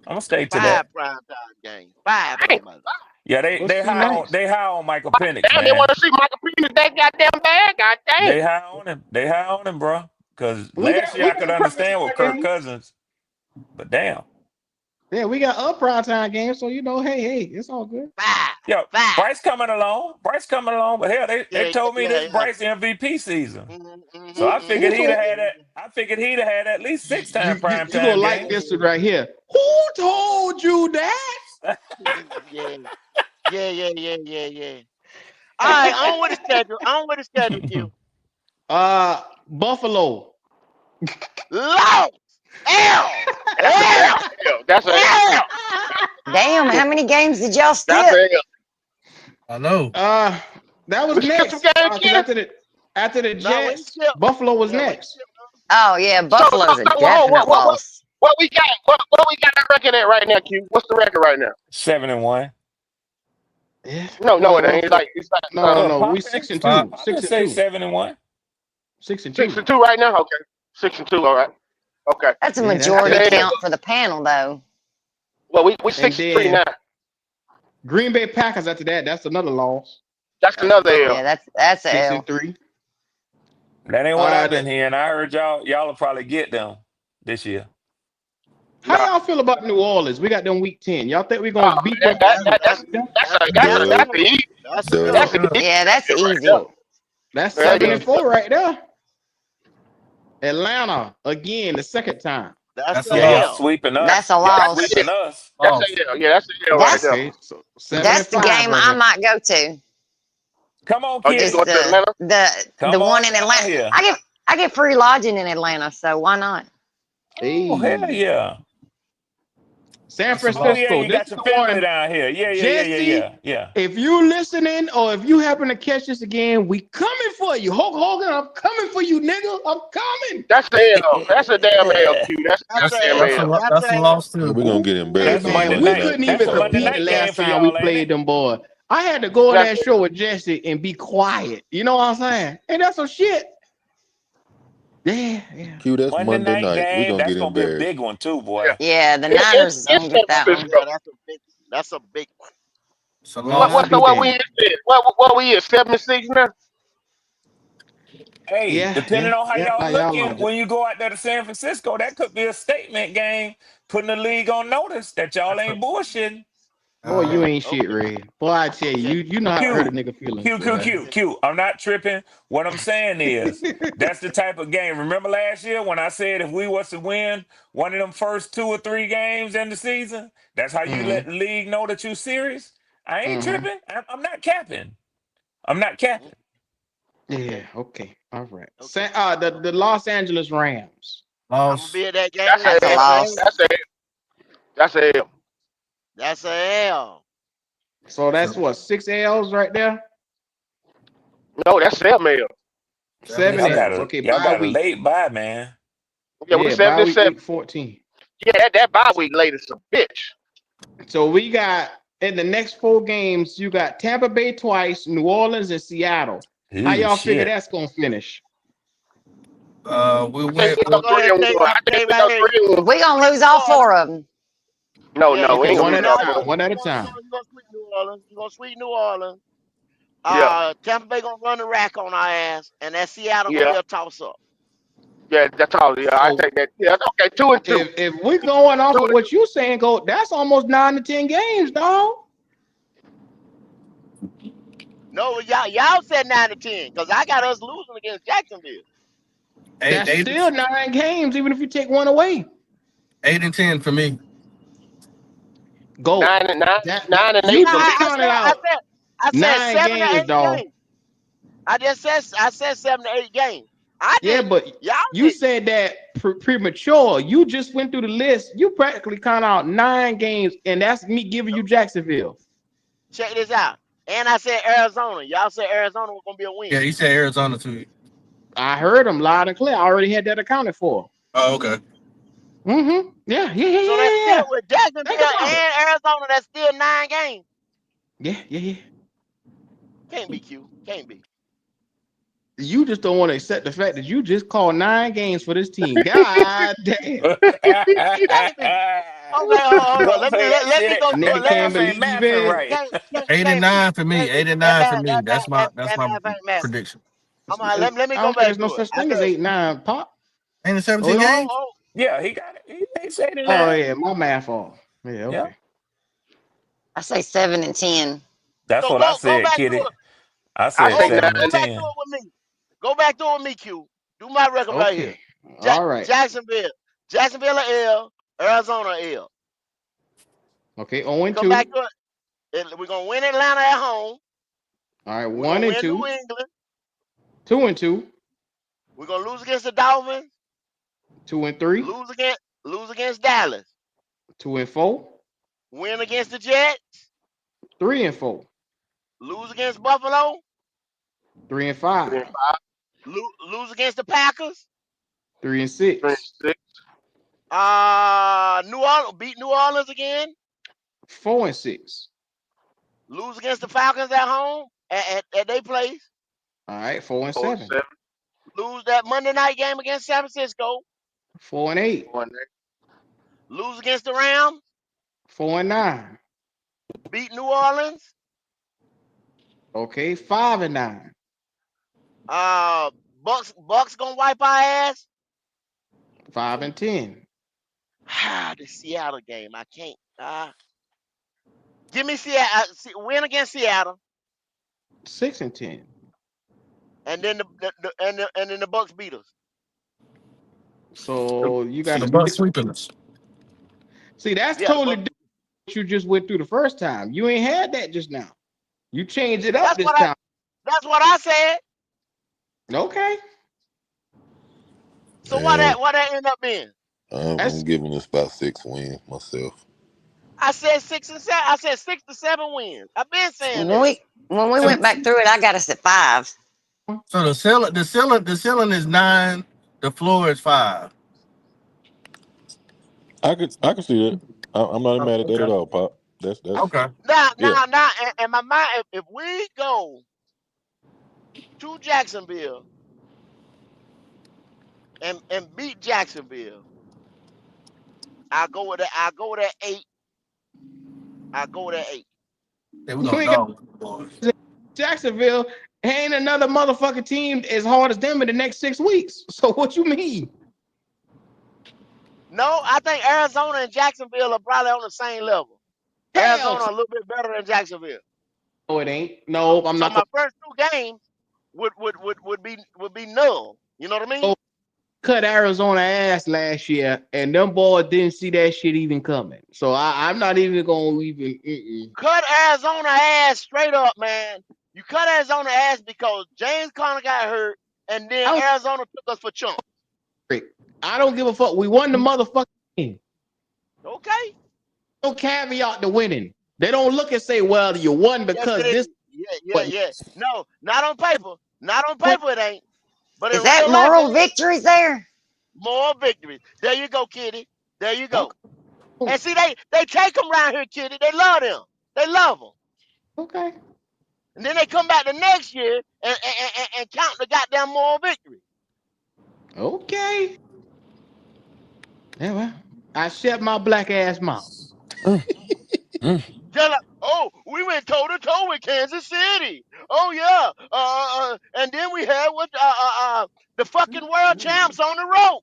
I'm gonna stay to that. 5 primetime games. 5 of Dang. them. Yeah, What's too nice? they high on Michael Penix, Damn, they man. want to see Michael Penix that goddamn bad. God They damn. high on him. They high on him, bro. Because We last got year we I could got prime understand with time Kirk games. Cousins, but damn. Yeah, we got prime time games, so hey, it's all good. Yo, Five. Bryce coming along. Bryce coming along. But hell, they Yeah, told me yeah, this yeah. Bryce MVP season. So Who I who figured he'd have told had that. I figured he'd have had at least 6 time prime you gonna time like games. this one right here? Who told you that? Yeah, yeah. All right, on with the schedule. On with the schedule, Q. Buffalo. Low. L. That's L. a L. That's a L. L. Damn, how many games did y'all That's skip? a L. I know. That was We skipped some next. games, Because kid. after the No, we ain't Jets, skip. Buffalo was Yeah, we ain't next. skip. Oh yeah, So Buffalo's a hold on, definite loss. what we got? What we got record at right now, Q? What's the record right now? 7-1. Yeah. No, it ain't. It's like Well, We Poppy, 6-2. Poppy 6 and say 2. 7-1. 6 and 2. 6-2 right now. Okay, 6-2. All right. Okay. That's a Yeah, majority That's count for the panel, though. Well, we and 6-3 then now. Green Bay Packers after that. That's another loss. That's another L. Yeah, that's a 6 L. and 3. That ain't what I've The, been hearing. I heard y'all will probably get them this year. how Nah. y'all feel about New Orleans? We got them week 10. Y'all think we're Oh, gonna beat man, them? that's Dub, an easy. That's a That's dub. an easy Yeah, that's right easy. there. That's Yeah, 7 and easy. 4 right there. Atlanta again the second time. That's Yeah, a y'all L. sweeping That's us. a Y'all That's loss. a L. sweeping us. That's a L. Yeah, that's a L right That's there. Okay, so 7 and that's the 5 game right I there. might go to. Come on, Oh, you ain't Is Kitty. going to Atlanta? the Come one on in down Atlanta. here. I get free lodging in Atlanta, so why not? Oh, hell Hey, yeah. San That's a Oh loss. yeah, Francisco. you This got is your the family one. down here. Jesse, Yeah. if you listening or if you happen to catch this again, we coming for you. Hulk Hogan, I'm coming for you, nigga. I'm coming. That's the L. That's a damn L, Q. That's That's a a damn L. L. That's That's a a L. loss We're too. gonna get Hey embarrassed That's on man, Monday Monday we night. night. couldn't That's even a So Monday compete the night game last for time we y'all, ain't it? played them boy. I had to go on that That's show with Jesse and be quiet. You know what I'm saying? Ain't that some shit? Yeah. Q, that's Monday Monday night night. We're game. gonna That's get gonna be a embarrassed. big one too, yeah. boy. Yeah, the It's Niners is it's gonna San get that one. Francisco. Yeah, that's a big one. It's a Well, I'll loss. be What we there. in? What we in? 7-6 now? Hey, depending on how How y'all y'all looking like it? when you go out there to San Francisco, that could be a statement game, putting the league on notice that y'all That's a ain't bullshitting. Boy, you ain't shit, Okay. Ray. Boy, I tell you, Okay. you know how to hurt a Q, nigga feelings, Q, Q, boy. Q, Q. I'm not tripping. What I'm saying is that's the type of game. Remember last year when I said if we was to win one of them first 2 or 3 games in the season, that's how you let Mm-hmm. the league know that you serious? I ain't Mm-hmm. tripping. I'm not capping. I'm not capping. Yeah, okay. All right. Okay. The Los Angeles Rams. I'm gonna Loss. be at that game. That's a That's a L. That's a loss. L. That's a L. That's a L. So that's So what, 6 L's right there? No, that's 7 L. 7 7 L's. Okay, Y'all bye got a week. late bye, man. Yeah, we Yeah, bye week 7-7. week 14. Yeah, that bye week late is a bitch. So we got in the next 4 games, you got Tampa Bay twice, New Orleans and Seattle. How Ooh, y'all figure shit. that's gonna finish? We I think went. we go Go ahead 3-1. and I think stay we go right here. 3-1. We gonna lose New all Orleans. 4 of them. No, Yeah, we Okay, ain't gonna one lose at a all time. 4. One at a you time. gonna sweep New Orleans. You gonna sweep New Orleans. Yeah, Tampa Bay gonna run the rack on our ass, and that Seattle gonna yeah, be a toss up. yeah. That's all. Yeah, I So take that. Yeah, okay. 2-2. if we're going off Two of and what you're saying, that's almost 9 to 10 games, dog. No, y'all said 9 to 10 because I got us losing against Jacksonville. That's Eight, still 9 games, even if you take one away. 8 and 10 for me. Go. 9 and 8 You Nah, for just me. counted out I said 9 7 to games, 8 dog. games. I said 7 to 8 games. I Yeah, didn't. but Y'all you didn't. said that premature. You just went through the list. You practically count out 9 games, and that's me giving you Jacksonville. Check this out. And I said Arizona. Y'all said Arizona was gonna be a Yeah, win. he said Arizona too. I heard them loud and clear. I already had that accounted for. Oh, okay. Mm-hmm. Yeah. So that's still with Jacksonville Think about it. and Arizona. That's still 9 games. Yeah. Can't be Q. Can't be. You just don't want to accept the fact that you just called 9 games for this team. God damn. Can't be. Okay, hold on. Go Let me play let, that let shit. me go through Nigga it. That Let me can't math see. ain't believe mathing it. right. Eight and Can't be. nine for me. Can't, 8 and 9 for me. that That's my math ain't messing. prediction. Let me I go don't think back there's no to it. such I thing as said, 8-9 pop. Ain't it Oh, 17 it- oh, games? oh, Yeah, he got it. He's 89. oh yeah, my math off. Yeah, Yeah, okay. I say 7 and 10. that's what I go said, back to Kitty. it. I I said say Go 9 7 go and and back to 10. it with me. Go back to it with me, Q. Do my record right here. Okay. All right. Jacksonville. Jacksonville a L. Arizona a L. Okay. 0 and Come back 2. to it. We're gonna win Atlanta at home. All right. We're 1 gonna and win New 2. England. 2 and 2. We're gonna lose against the Dolphins. 2 and 3. Lose against Dallas. 2 and 4. Win against the Jets. 3 and 4. Lose against Buffalo. 3 and 3 5. and 5, Lose against the Packers. 3 and 3 and 6. 6, New Orleans beat New Orleans again. 4 and 6. Lose against the Falcons at home at their place. All right. 4 and 4 and 7. 7, Lose that Monday night game against San Francisco. 4 and 8. 4 and 8, Lose against the Rams. 4 and 9. Beat New Orleans. Okay. 5 and 9. Bucks gonna wipe our ass. 5 and 10. The Seattle game. I can't. Give me Seattle. Win against Seattle, 6 and 10. and then and then the Bucks beat us. So you So got the to Bucks sweeping us. see that's Yeah, the totally Bucks. different what you just went through the first time. You ain't had that just now. You changed it up That's this what I. time. That's what I said. Okay. So Yeah, what that end up being? I'm That's giving us about 6 wins myself. I said 6 and 7. I said 6 to 7 wins. I've been saying When that. we went back through it, I got us at 5. So the ceiling is 9. The floor is 5. I can see that. I'm not Oh, mad at that at okay. all, Pop. That's Okay. yeah. Now, in my mind, if we go to Jacksonville and beat Jacksonville, I go with that 8. I go with that 8. Yeah, we're you gonna ain't got dog the boys. Jacksonville. Ain't another motherfucking team as hard as them in the next 6 weeks. So what you mean? No, I think Arizona and Jacksonville are probably on the same level. Hell Arizona a little bit better than Jacksonville. no, it ain't. No, I'm So not my gonna first 2 games would be null. You know what I mean? go cut Arizona ass last year, and them boys didn't see that shit even coming. So I'm not even gonna even. Cut Arizona ass straight up, man. You cut Arizona ass because James Conner got hurt, and then I Arizona took us for chump. don't, I don't give a fuck. We won the motherfucking game. Okay? No caveat to winning. They don't look and say, "Well, you won Yes, because it this." is. Yeah, But yeah. No, not on paper. Not on win. paper, it ain't. But in Is that real life, it moral is. victories there? More victories. There you go, Kitty. There you go. Okay. And see, they take them around here, Kitty. They love them. They love them. Okay. And then they come back the next year and count the goddamn moral victory. Okay. Yeah, well, I shut my black ass mouth. They're like, oh, we went toe to toe with Kansas City. Oh yeah. And then we had the fucking world champs on the road.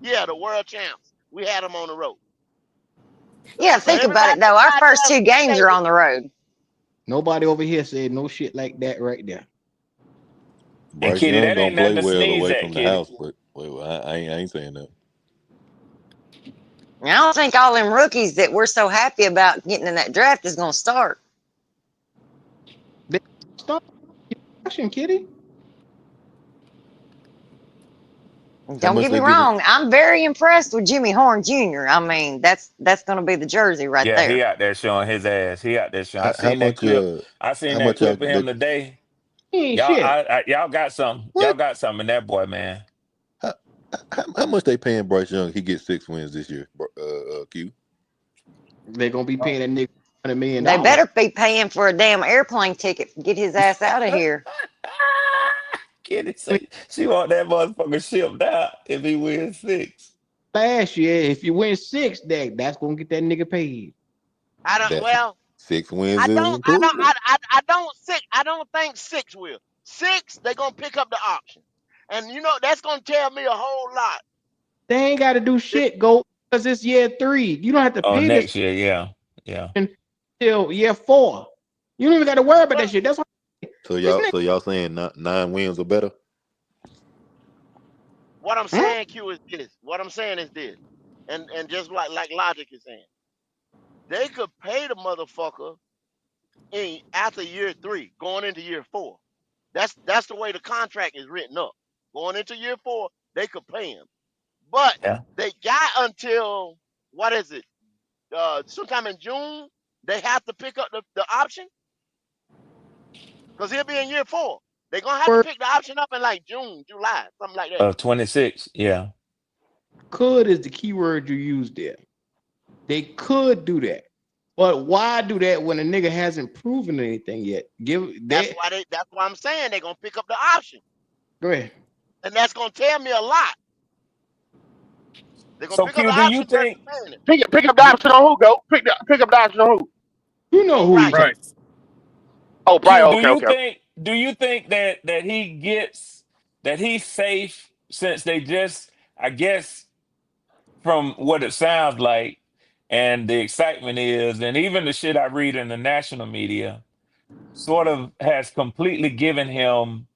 Yeah, the world champs. We had them on the road. Yeah, So think about everybody it though. Our first goddamn 2 games are stated, on the road. Nobody over here said no shit like that right there. And Bryce Kitty, Young that ain't don't nothing play to well sneeze away at, from the Kitty. house, but well, I ain't saying that. I don't think all them rookies that we're so happy about getting in that draft is going to start. They stop rushing, Kitty. How Don't much get me they giving? wrong. I'm very impressed with Jimmy Horn Jr. I mean, that's going to be the jersey right Yeah, he there. out there showing his ass. He out there showing. I How seen that much? clip. I seen How that much y'all? clip of him today. He ain't Y'all, shit. y'all got something. Y'all What? got something in that boy, man. How, how much they paying Bryce Young? He gets 6 wins this year. Q. They're gonna be paying that nigga $100 million. They better be paying for a damn airplane ticket to get his ass out of here. Kitty say she want that motherfucker shipped out if he wins 6. last year. If you win 6, that's gonna get that nigga paid. I don't. That's Well, 6 wins I is don't. I don't. improvement. I don't. I don't think six will. Six, they're gonna pick up the option, and you know that's gonna tell me a whole lot. They ain't got to do shit, go because it's year 3. You don't have to Oh, pay this next year, yeah, yeah. until year 4. You don't even got to worry about that shit. That's why So this y'all saying 9 wins or better? What I'm saying, Q, is this. What I'm saying is this, and just like Logic is saying, they could pay the motherfucker in after year 3, going into year 4. That's the way the contract is written up. Going into year 4, they could pay him, but Yeah. they got until what is it? Sometime in June, they have to pick up the option because he'll be in year 4. They're gonna have to word pick the option up in like June, July, something like that. 26, yeah. could is the key word you used there. They could do that. But why do that when a nigga hasn't proven anything yet? Give that. That's why I'm saying they're gonna pick up the option, Go ahead. and that's gonna tell me a lot. They're gonna So pick up Q, the do you option versus think paying it Pick up the option on who, go? Pick up the option on who? You know on who you Bryce. talking. Right. Oh, Brian. Q, Okay, okay. do you think that he gets that he's safe since they just, I guess, from what it sounds like and the excitement is, and even the shit I read in the national media, sort of has completely given him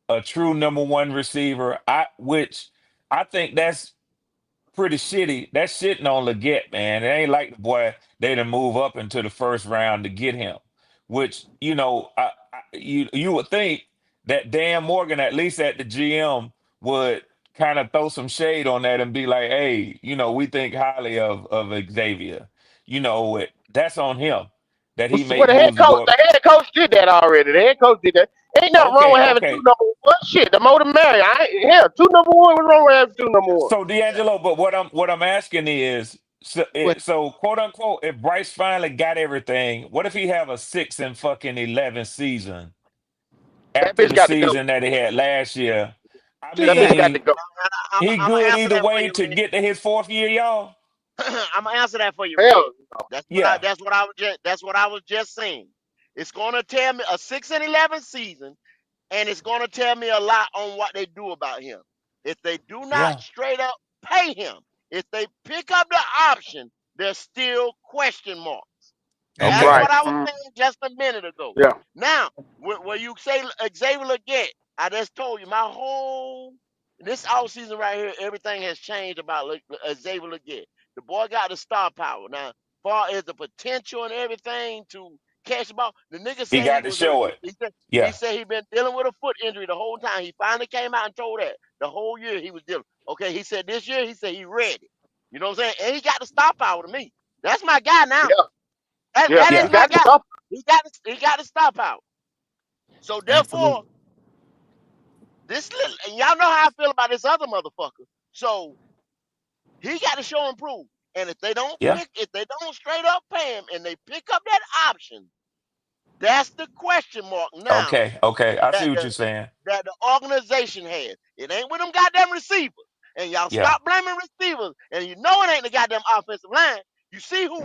a true number one receiver. Which I think that's pretty shitty. That's shitting on Leggett, man. It ain't like the boy they didn't move up into the first round to get him. Which you would think that Dan Morgan, at least at the GM, would kind of throw some shade on that and be like, "Hey, we think highly of Xavier. That's on him that he Well, make moves to go." the head coach did that already. The head coach did that. Ain't nothing wrong Okay, with having two okay. number one. Shit, the more the merrier. Yeah, two number one. What's wrong with having two number one? So D'Angelo, but what I'm asking is, so quote unquote, if Bryce finally got everything, what if he have a 6-11 season That after bitch the got to go. season that he had last year? I Just That bitch got to mean, go. he I'm gonna good answer either that for way you, to Red. get to his 4th year, y'all. I'm gonna answer that for you, Red. Hell, Yeah, That's what I was just saying. It's gonna tell me a 6-11 season, and it's gonna tell me a lot on what they do about him. If they do not yeah. straight up pay him, if they pick up the option, there's still question marks. That's Okay. right. what I was saying just a minute ago. Yeah. Now, where you say Xavier Leggett, I just told you my whole this off season right here, everything has changed about Xavier Leggett. The boy got the star power. Now, far as the potential and everything to catch the ball, the nigga He said he got to was show it. he Yeah, said he been dealing with a foot injury the whole time. He finally came out and told that the whole year he was dealing. Okay, he said this year he said he ready. You know what I'm saying? And he got the star power to me. That's my guy now. Yeah. Yeah. That is He yeah. my got the guy. stuff. He got the stop out. So therefore, Absolutely. this little and y'all know how I feel about this other motherfucker. So he got to show and prove. And Yeah. if they don't straight up pay him and they pick up that option, that's the question mark now Okay, okay. I see that what the you're saying. that the organization has. It ain't with them goddamn receivers. And y'all Yeah. stop blaming receivers. And you know it ain't the goddamn offensive line. You see who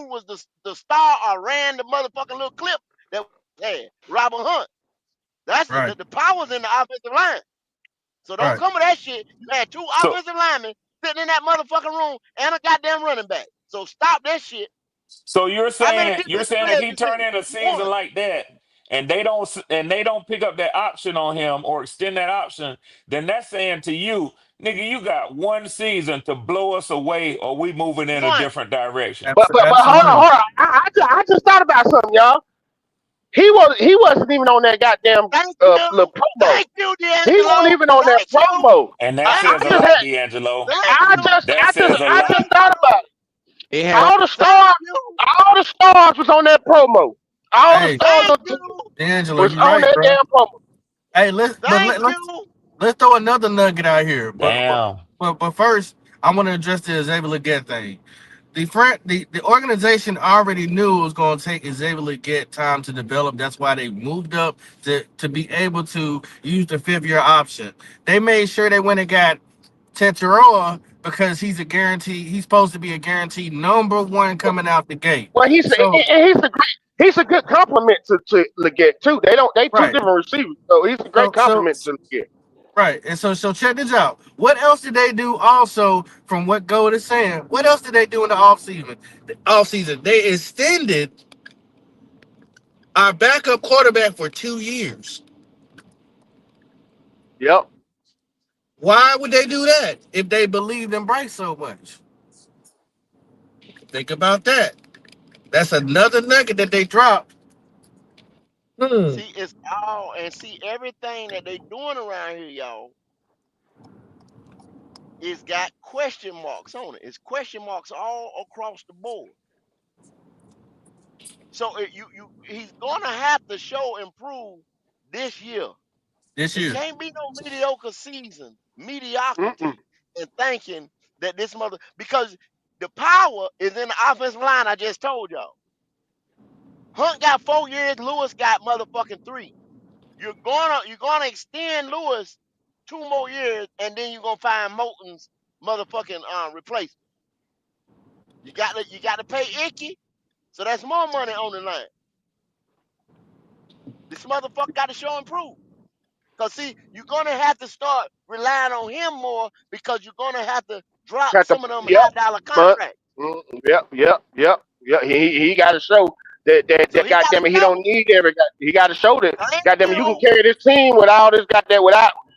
was the star or ran the motherfucking little clip that had Robert Hunt. That's Right. the power's in the offensive line. So don't Right. come with that shit. You had two So offensive linemen sitting in that motherfucking room and a goddamn running back. So stop that shit. So you're How many saying people you're did you saying play if as he turn receiver? in a season One. like that and they don't pick up that option on him or extend that option, then that's saying to you, nigga, you got one season to blow us away or we moving in a One. different direction. But Absolutely. hold on. I just thought about something, y'all. He wasn't even on that goddamn Thank you. little promo. Thank you, He wasn't D'Angelo. even on that Thank you. promo. And that I says Thank a just you. lot, had D'Angelo. Thank you. That says a I just lot. Thank thought you. about it. It had All the Thank stars, you. all the stars was on that promo. All the Hey, stars Thank you. D'Angelo, was you on right, that bro. damn promo. Hey, Thank let's you. throw another nugget out here. Damn. But first, I want to address the Xavier Leggett thing. The organization already knew it was going to take Xavier Leggett time to develop. That's why they moved up to be able to use the 5th year option. They made sure they went and got Teteroa because he's a guarantee. He's supposed to be a guaranteed #1 coming out the gate. Well, So he's a good compliment to Leggett too. They two right, different receivers, so he's a great so so compliment to Leggett. right, and so check this out. What else did they do? Also, from what Gold is saying, what else did they do in the offseason? The offseason they extended our backup quarterback for 2 years. Yep. Why would they do that if they believed in Bryce so much? Think about that. That's another nugget that they dropped. Hmm. See, it's all and see everything that they doing around here, y'all. It's got question marks on it. It's question marks all across the board. So he's gonna have to show improve this year. This It year. can't be no mediocre season, Mm-mm. mediocrity, and thinking that this mother because the power is in the offensive line. I just told y'all. Hunt got 4 years. Lewis got motherfucking 3. You're gonna extend Lewis 2 more years, and then you're gonna find Moulton's motherfucking replacement. You got to pay Icky, so that's more money on the line. This motherfucker got to show and prove. Cause see, you're gonna have to start relying on him more because you're gonna have to drop Got the some of them yep, high dollar but contracts. yep. He got to show So that he got to goddamn it, he show. don't need every. He got to show that Thank goddamn it, you can you. carry this team without this goddamn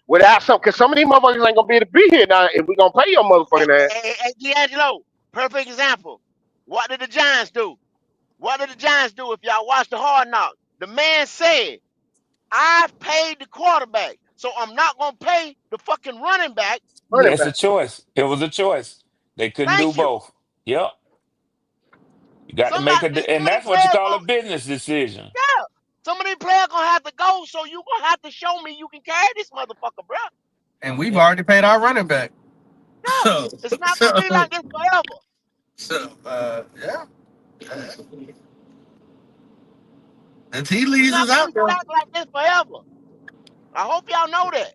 without some. Cause some of these motherfuckers ain't gonna be able to be here now if we gonna pay your Hey, motherfucking ass. hey, hey, D'Angelo, perfect example. What did the Giants do? What did the Giants do if y'all watch the hard knocks? The man said, I've paid the quarterback, so I'm not gonna pay the fucking running back. Running It's a back. choice. It was a choice. They couldn't do Thank you. both. Yep. You got to make Somebody, and some of these that's what you players call a gonna, business decision. yeah, some of these players gonna have to go. So you gonna have to show me you can carry this motherfucker, bro. And we've Yeah. already paid our running back. Yeah, So it's not gonna be so like this forever. yeah. The tea It's leaves not is gonna out be there. stacked like this forever. I hope y'all know that.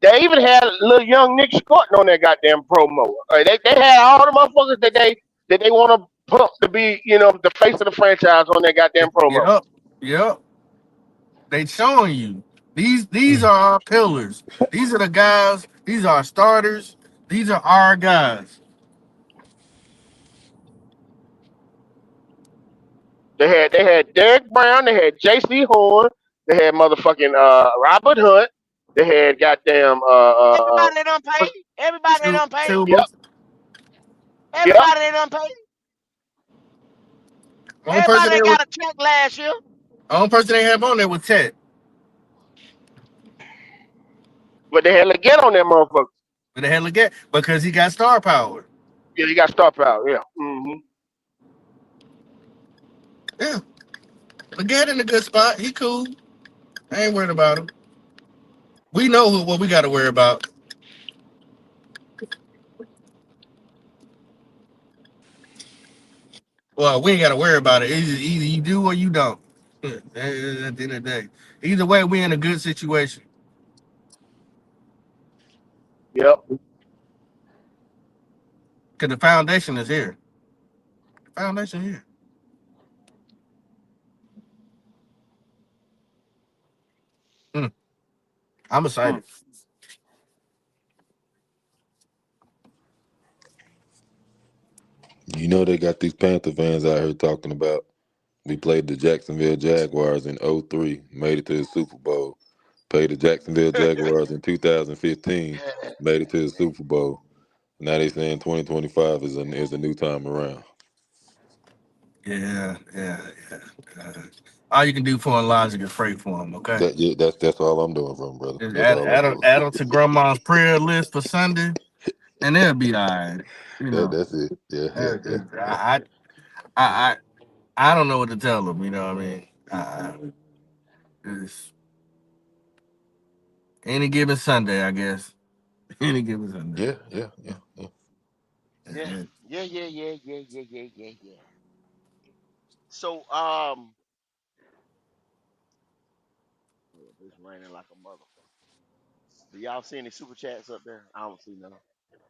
They even had little young Nick squatting on that goddamn promo. They had all the motherfuckers that they want to pump to be the face of the franchise on that goddamn promo. Yep. Yep. They showing you. These are our pillars. These are the guys. These are our starters. These are our guys. They had Derek Brown. They had J.C. Horn. They had motherfucking Robert Hunt. They had goddamn Everybody they done paid. Everybody they done paid. yep Tubas. yep Everybody they done paid. Only person Everybody they that were, got a check last year. only person they have on there was Ted. but they had Leggett on that motherfucker. But they had Leggett because he got star power. Yeah, he got star power. Yeah. Yeah. Leggett in a good spot. He cool. I ain't worried about him. We know what we got to worry about. Well, we ain't got to worry about it. It's either you do or you don't. At the end of the day, either way, we in a good situation Yep. because the foundation is here. The foundation here. Mm, I'm Hmm. excited. You know they got these Panther fans out here talking about we played the Jacksonville Jaguars in '03, made it to the Super Bowl. Played the Jacksonville Jaguars in 2015, made it to the Super Bowl. Now they saying 2025 is a new time around. Yeah. All you can do for him, logic is pray for him. Okay. That's all I'm doing for 'em, brother. Just That's all I'm doing. add 'em to grandma's prayer list for Sunday, and they'll be all right. You know, That's it. Uh, I, I, I, I don't know what to tell them. You know what I mean? It's any given Sunday, I guess. Any given Sunday. Yeah. Yeah. Yeah. So It's raining like a motherfucker. Do y'all see any super chats up there? I don't see none.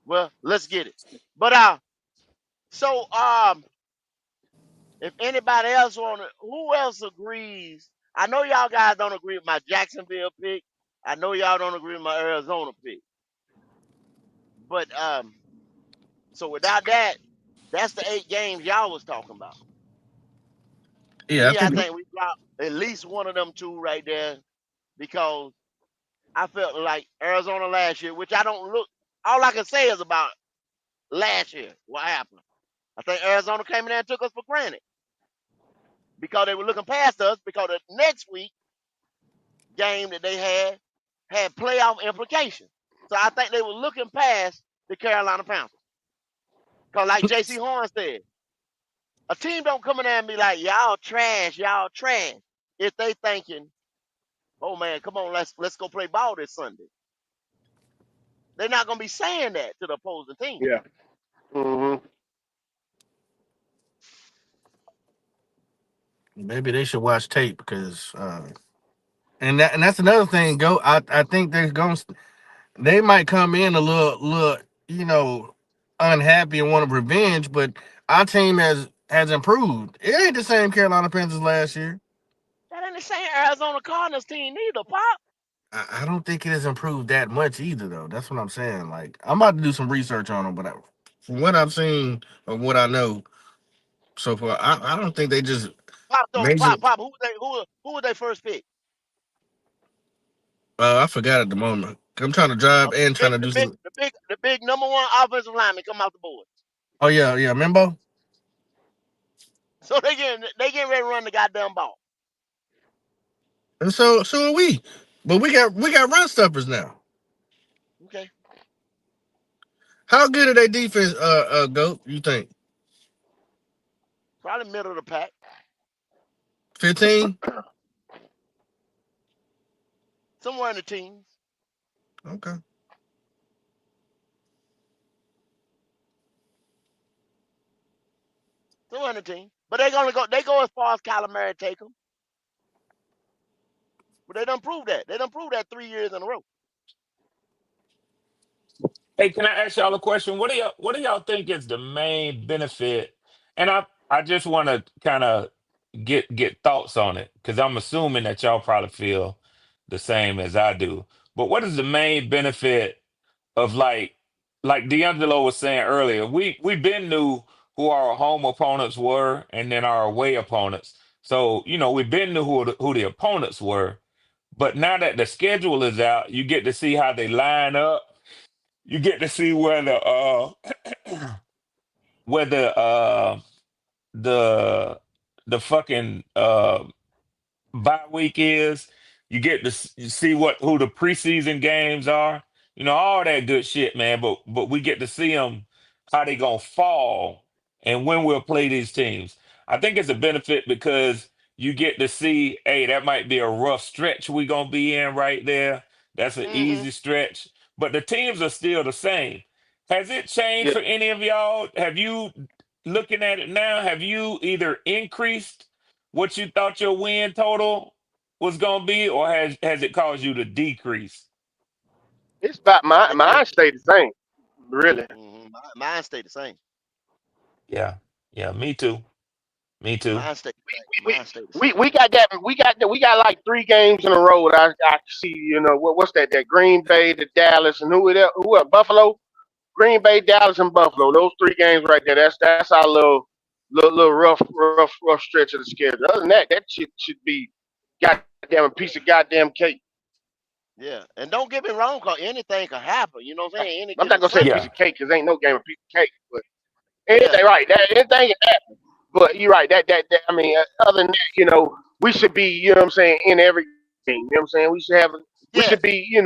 Well, let's get it. But so if anybody else who else agrees? I know y'all guys don't agree with my Jacksonville pick. I know y'all don't agree with my Arizona pick. But so without that, that's the 8 games y'all was talking about. To Yeah, I me, I think think we dropped at least one of them two right there because I felt like Arizona last year, which I don't look. All I can say is about last year. What happened? I think Arizona came in there and took us for granted because they were looking past us because the next week game that they had playoff implications. So I think they were looking past the Carolina Panthers. Because like J.C. Horn said, a team don't come in there and be like, y'all trash, y'all trash. If they thinking, oh man, come on, let's go play ball this Sunday. They're not gonna be saying that to the opposing team. Yeah. Mm-hmm. maybe they should watch tape because and that's another thing. I think they might come in a little unhappy and want revenge, but our team has improved. It ain't the same Carolina Panthers last year. That ain't the same Arizona Cardinals team neither, Pop. I don't think it has improved that much either, though. That's what I'm saying. Like, I'm about to do some research on them, but from what I've seen or what I know so far, I don't think they just Pop, so major. Pop, who was their first pick? I forgot at the moment. I'm trying to drive Okay, and trying to do some. the big number one offensive lineman come off the board. Oh yeah, Membo. So they getting ready to run the goddamn ball. And so are we, but we got run stuffers now. Okay, How good are they defense? Goat, you think probably middle of the pack, 15? somewhere in the teens, Okay. somewhere in the teens. But they go as far as Kyler Murray take them. But they done proved that. They done proved that 3 years in a row. Hey, can I ask y'all a question? What do y'all think is the main benefit? And I just want to kind of get thoughts on it because I'm assuming that y'all probably feel the same as I do. But what is the main benefit of like D'Angelo was saying earlier? We been knew who our home opponents were and then our away opponents. So we been knew who the opponents were. But now that the schedule is out, you get to see how they line up. You get to see whether the fucking bye week is. You get to see who the preseason games are. All that good shit, man. But we get to see them how they gonna fall and when we'll play these teams. I think it's a benefit because you get to see, hey, that might be a rough stretch we gonna be in right there. That's an Mm-hmm. easy stretch, but the teams are still the same. Has it changed Yeah. for any of y'all? Have you looking at it now? Have you either increased what you thought your win total was gonna be, or has it caused you to decrease? It's about It, mine stay the same. Really. mine stayed the same. Yeah, yeah, me too, me too. Mine stayed the same. We Mine stayed the we same. we got that we got like 3 games in a row that I see, what's that Green Bay, the Dallas, and who Buffalo? Green Bay, Dallas, and Buffalo. Those 3 games right there. That's our little rough stretch of the schedule. Other than that, that shit should be goddamn a piece of goddamn cake. Yeah, and don't get me wrong, cause anything can happen. You know what I'm saying? Any I'm not given gonna say a piece Yeah, of Sunday. cake because ain't no game a piece of cake, but Yeah, anything right. That anything can happen. But you're right. That I mean, other than that, we should be, what I'm saying, in every game. You know what I'm saying? We should yes. be,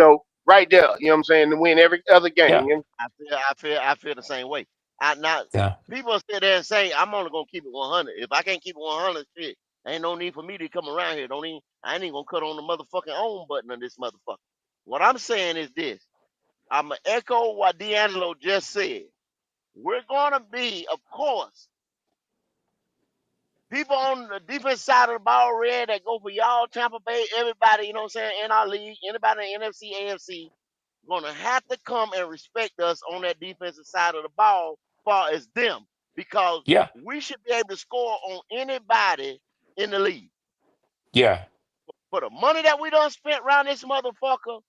right there. You know what I'm saying, to win every other game. yeah, I feel the same way. I not yeah, People sit there and say I'm only gonna keep it 100. If I can't keep it 100, shit, ain't no need for me to come around here. Don't even I ain't even gonna cut on the motherfucking own button of this motherfucker. What I'm saying is this. I'm gonna echo what D'Angelo just said. We're gonna be, of course, People on the defense side of the ball, red, that go for y'all, Tampa Bay, everybody, you know what I'm saying, in our league, anybody in the NFC, AFC, gonna have to come and respect us on that defensive side of the ball, far as them, because Yeah. we should be able to score on anybody in the league. Yeah. For the money that we done spent around this motherfucker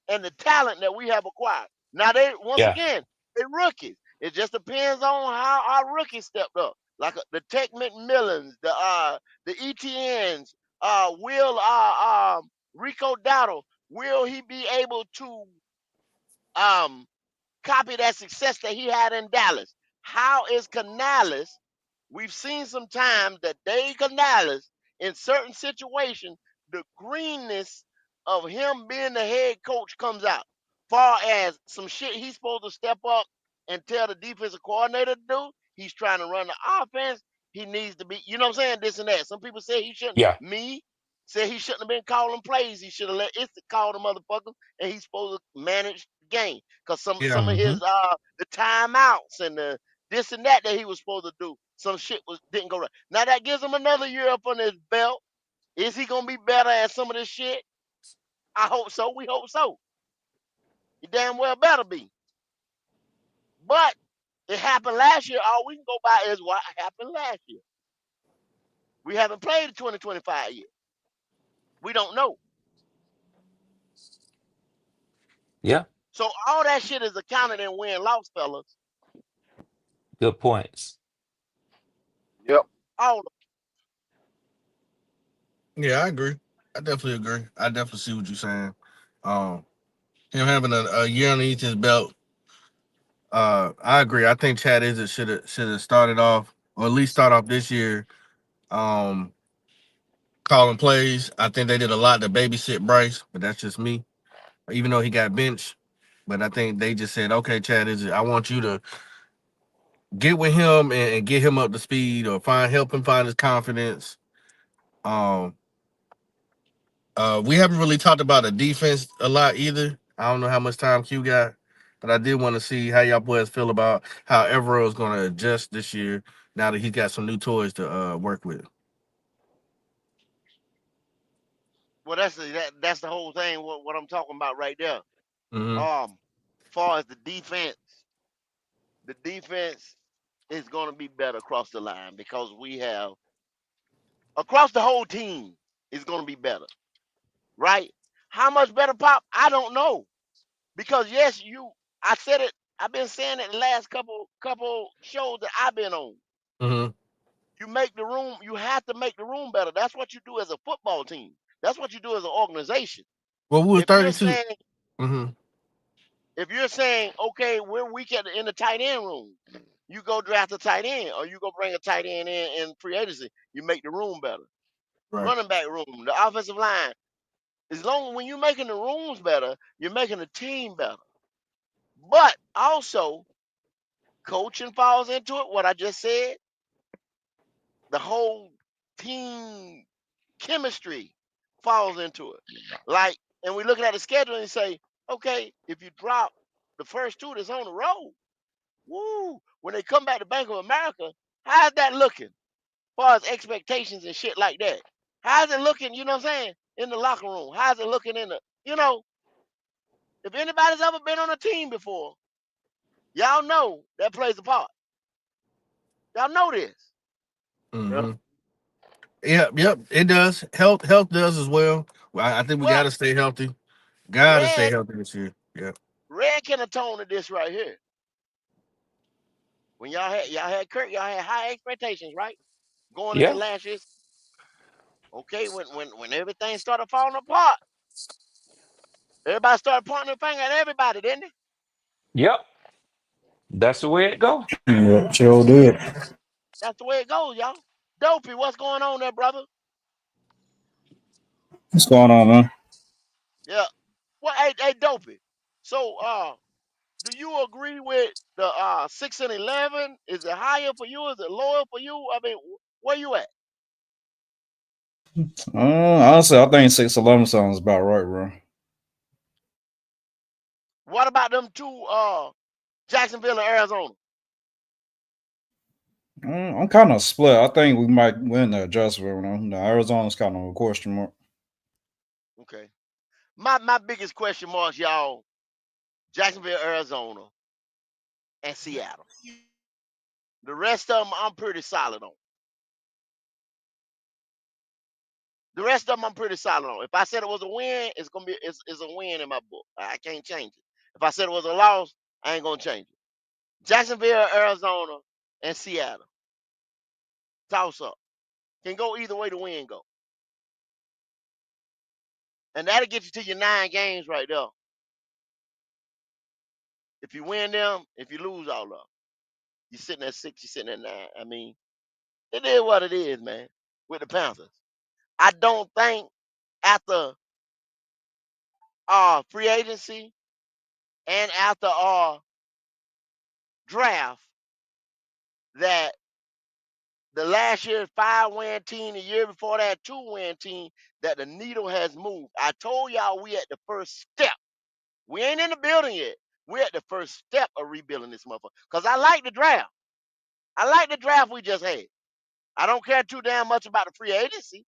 and the talent that we have acquired. Now they once Yeah. again, they rookies. It just depends on how our rookies stepped up. Like the Tech McMillans, the ETNs, will Rico Dowdle, will he be able to um copy that success that he had in Dallas? How is Canales? We've seen sometimes that Dave Canales, in certain situations, the greenness of him being the head coach comes out. Far as some shit he's supposed to step up and tell the defensive coordinator to do, he's trying to run the offense. He needs to be, you know what I'm saying, this and that. Some people say he shouldn't. Yeah. Me say he shouldn't have been calling plays. He should have let Issa call the motherfucker, and he's supposed to manage the game. Cause Yeah. some of his the timeouts and the this and that he was supposed to do, some shit didn't go right. Now that gives him another year up on his belt. Is he gonna be better at some of this shit? I hope so. We hope so. He damn well better be. But it happened last year. All we can go by is what happened last year. We haven't played the 2025 yet. We don't know. Yeah. So all that shit is accounted in win loss, fellas. Good points. Yep. All of Yeah, I agree. I definitely agree. I definitely see what you're saying. Um, him having a year underneath his belt. I agree. I think Chad Izard should have started off, or at least start off this year. Um, calling plays. I think they did a lot to babysit Bryce, but that's just me. Even though he got benched, but I think they just said, "Okay, Chad Izard, I want you to get with him and get him up to speed, or help him find his confidence." Um, we haven't really talked about the defense a lot either. I don't know how much time Q got, but I did want to see how y'all boys feel about how Evero is going to adjust this year now that he's got some new toys to work with. well, that's the whole thing. What I'm talking about right there. Mm-hmm. Far as the defense is going to be better across the line because we have across the whole team is going to be better, right? How much better, Pop? I don't know because yes, I said it. I've been saying it the last couple shows that I've been on. Mm-hmm. You make the room. You have to make the room better. That's what you do as a football team. That's what you do as an organization. Well, we was If you're 32. saying Mm-hmm. okay, we're weak in the tight end room, you go draft a tight end or you go bring a tight end in free agency. You make the room better. Right. Running back room, the offensive line. As long as when you're making the rooms better, you're making the team better. But also, coaching falls into it. What I just said, the whole team chemistry falls into it. Like, and we're looking at the schedule and say, okay, if you drop the first two that's on the road, woo, when they come back to Bank of America, how's that looking? As far as expectations and shit like that. How's it looking, you know what I'm saying, in the locker room? How's it looking if anybody's ever been on a team before, y'all know that plays a part. Y'all know this. Yep. Mm-hmm. Yep. It does. Health does as well. I think we got Well, to stay healthy. Got to stay Red, healthy this year. Yeah. Red can atone to this right here. When y'all had Kurt, y'all had high expectations, right? Going into Yeah. last year's, okay, when everything started falling apart, everybody started pointing their finger at everybody, didn't they? Yep. That's the way it go. Yeah, sure did. That's the way it goes, y'all. Dopey, what's going on there, brother? What's going on, man? Yeah. Well, hey, Dopey. So, do you agree with the 6 and 11? Is it higher for you? Is it lower for you? I mean, where you at? Honestly, I think 6-11 sounds about right, bro. What about them two, Jacksonville and Arizona? I'm kind of split. I think we might win the Jacksonville one. No, Arizona's kind of a question mark. Okay. My biggest question marks, y'all, Jacksonville, Arizona, and Seattle. The rest of them, I'm pretty solid on. The rest of them, I'm pretty solid on. If I said it was a win, it's a win in my book. I can't change it. If I said it was a loss, I ain't gonna change it. Jacksonville, Arizona, and Seattle. Toss up. Can go either way the win go. And that'll get you to your 9 games right there. If you win them, if you lose all of them, you're sitting at 6, you're sitting at 9. I mean, it is what it is, man, with the Panthers. I don't think after free agency and after draft that the last year's 5-win team, the year before that 2-win team, that the needle has moved. I told y'all we at the first step. We ain't in the building yet. We're at the first step of rebuilding this motherfucker. Because I like the draft. I like the draft we just had. I don't care too damn much about the free agency.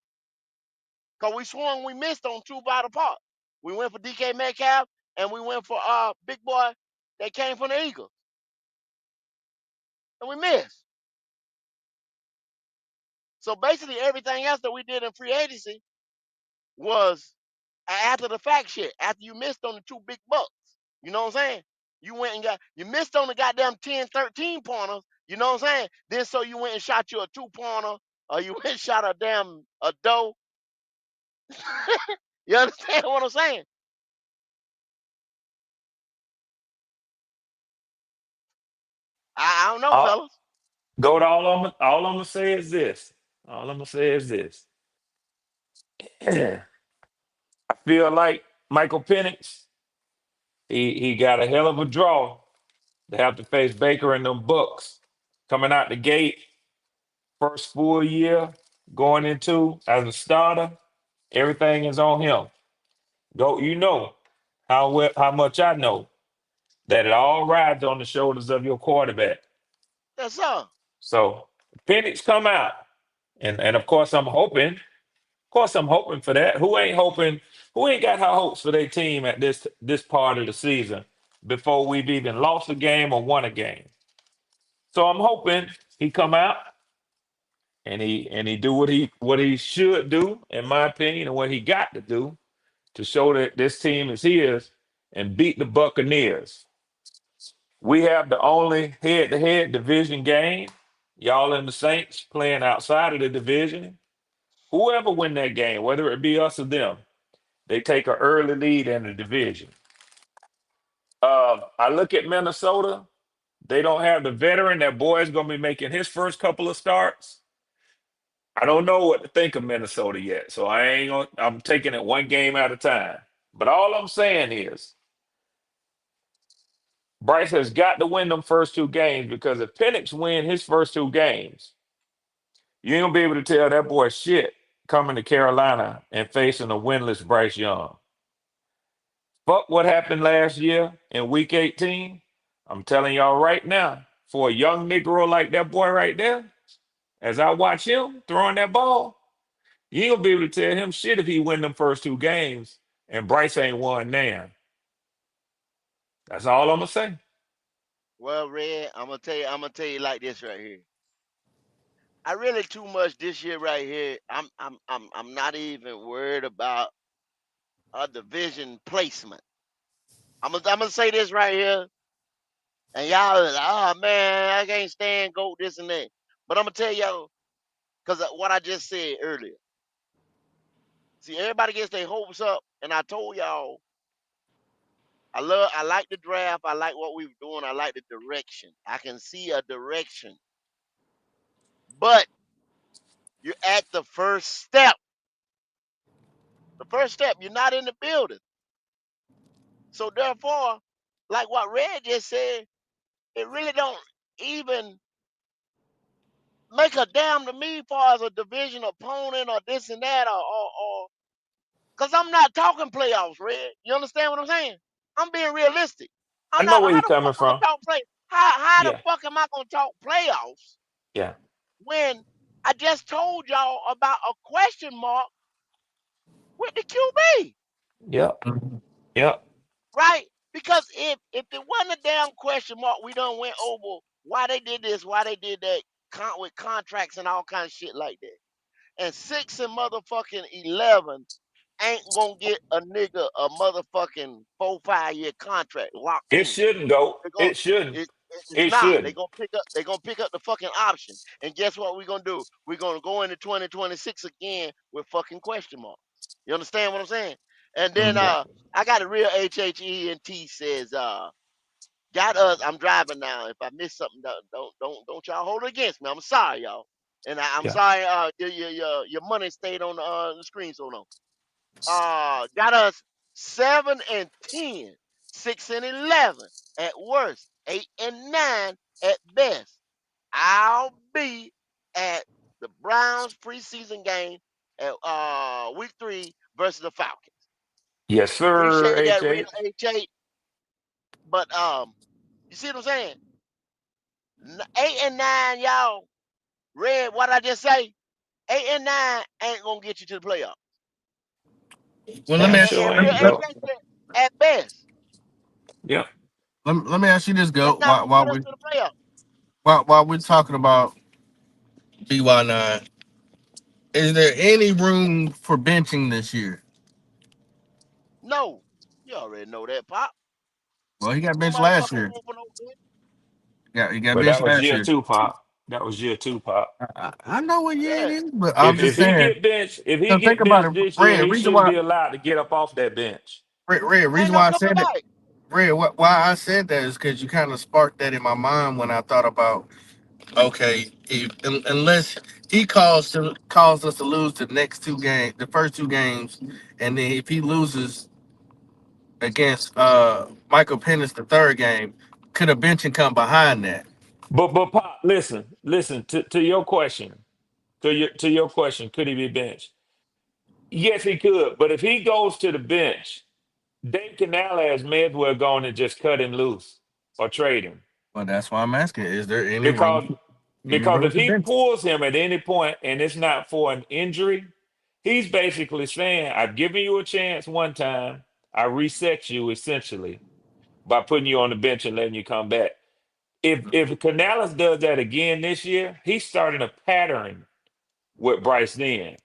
Because we swung, we missed on 2 vital parts. We went for DK Metcalf and we went for big boy that came from the Eagles. And we missed. So basically everything else that we did in free agency was after the fact shit. After you missed on the 2 big bucks. You know what I'm saying? You missed on the goddamn 10, 13 pointers. You know what I'm saying? Then so you went and shot you a 2-pointer, or you went and shot a doe. You understand what I'm saying? I don't know, Uh, fellas. Go to all I'm gonna say is this. All I'm gonna say is this. I feel like Michael Penix, he got a hell of a draw to have to face Baker and them Bucks coming out the gate, first full year going into as a starter. Everything is on him. Go, you know how much I know that it all rides on the shoulders of your quarterback. That's all. So Penix come out, and of course I'm hoping for that. Who ain't hoping? Who ain't got high hopes for their team at this part of the season before we've even lost a game or won a game? So I'm hoping he come out and he do what he should do, in my opinion, and what he got to do to show that this team is his and beat the Buccaneers. We have the only head-to-head division game. Y'all and the Saints playing outside of the division. Whoever win that game, whether it be us or them, they take an early lead in the division. I look at Minnesota. They don't have the veteran. That boy is going to be making his first couple of starts. I don't know what to think of Minnesota yet, so I'm taking it one game at a time. But all I'm saying is Bryce has got to win them first 2 games, because if Penix win his first 2 games, you ain't gonna be able to tell that boy shit coming to Carolina and facing a winless Bryce Young. Fuck what happened last year in week 18. I'm telling y'all right now, for a young Negro like that boy right there, as I watch him throwing that ball, you ain't gonna be able to tell him shit if he win them first 2 games and Bryce ain't won now. That's all I'm gonna say. Well, Red, I'm gonna tell you like this right here. I really too much this year right here. I'm not even worried about a division placement. I'm gonna say this right here, and y'all, are like, oh man, I can't stand goat this and that. But I'm gonna tell y'all, because what I just said earlier. See, everybody gets their hopes up, and I told y'all, I like the draft. I like what we were doing. I like the direction. I can see a direction, but you're at the first step. The first step, you're not in the building. So therefore, like what Red just said, it really don't even make a damn to me far as a division opponent or this and that or because I'm not talking playoffs, Red. You understand what I'm saying? I'm being realistic. I I'm know not. where How you're the fuck coming I'm gonna from. talk play? How the Yeah. fuck am I gonna talk playoffs Yeah. when I just told y'all about a question mark with the QB, Yep. Mhm. Yep. right? Because if it wasn't a damn question mark, we done went over why they did this, why they did that, with contracts and all kind of shit like that. And 6 and motherfucking 11 ain't gonna get a nigga a motherfucking 4-5 year contract locked It in. shouldn't go. They're gonna It shouldn't. it's It not. shouldn't. They're gonna pick up the fucking option. And guess what we're gonna do? We're gonna go into 2026 again with fucking question marks. You understand what I'm saying? And then Yeah. I got a real HHENT says got us. I'm driving now. If I miss something, don't y'all hold it against me. I'm sorry, y'all. And I'm Yeah. sorry your money stayed on the screen so long. Got us 7 and 10, 6 and 11 at worst, 8 and 9 at best. I'll be at the Browns preseason game at week 3 versus the Falcons. Yes, sir, Appreciate that real AJ. H8, but you see what I'm saying? 8 and 9, y'all. Read what I just say. 8 and 9 ain't gonna get you to the playoffs. Well, let me Damn ask, sure And real ain't H8 go. said at best. Yep. let me ask you this, go That's not while gonna get us to the playoffs. while we're talking about BY9, is there any room for benching this year? No, you already know that, Pop. Well, he got No benched last motherfucker year. room for no bitch. He got But that benched was last year year. two, Pop. That was year two, Pop. I know what year it Yeah. is, but I'm If just he saying. get benched, if he So think get about benched it, this year, Red. he Reason shouldn't why, be allowed to get up off that bench. Red. Ain't Reason no why I coming said that, back. Red. Why I said that is because you kind of sparked that in my mind when I thought about, okay, unless he caused us to lose the next two games, the first two games, and then if he loses against Michael Pennis the third game, could a bench and come behind that? But Pop, listen to your question. To your question, could he be benched? Yes, he could. But if he goes to the bench, Dave Canales may as well go on and just cut him loose or trade him. Well, that's why I'm asking: is there Because any because room if for he bench? pulls him at any point and it's not for an injury, he's basically saying, I've given you a chance one time. I reset you essentially by putting you on the bench and letting you come back. If Canales does that again this year, he's starting a pattern with Bryce then.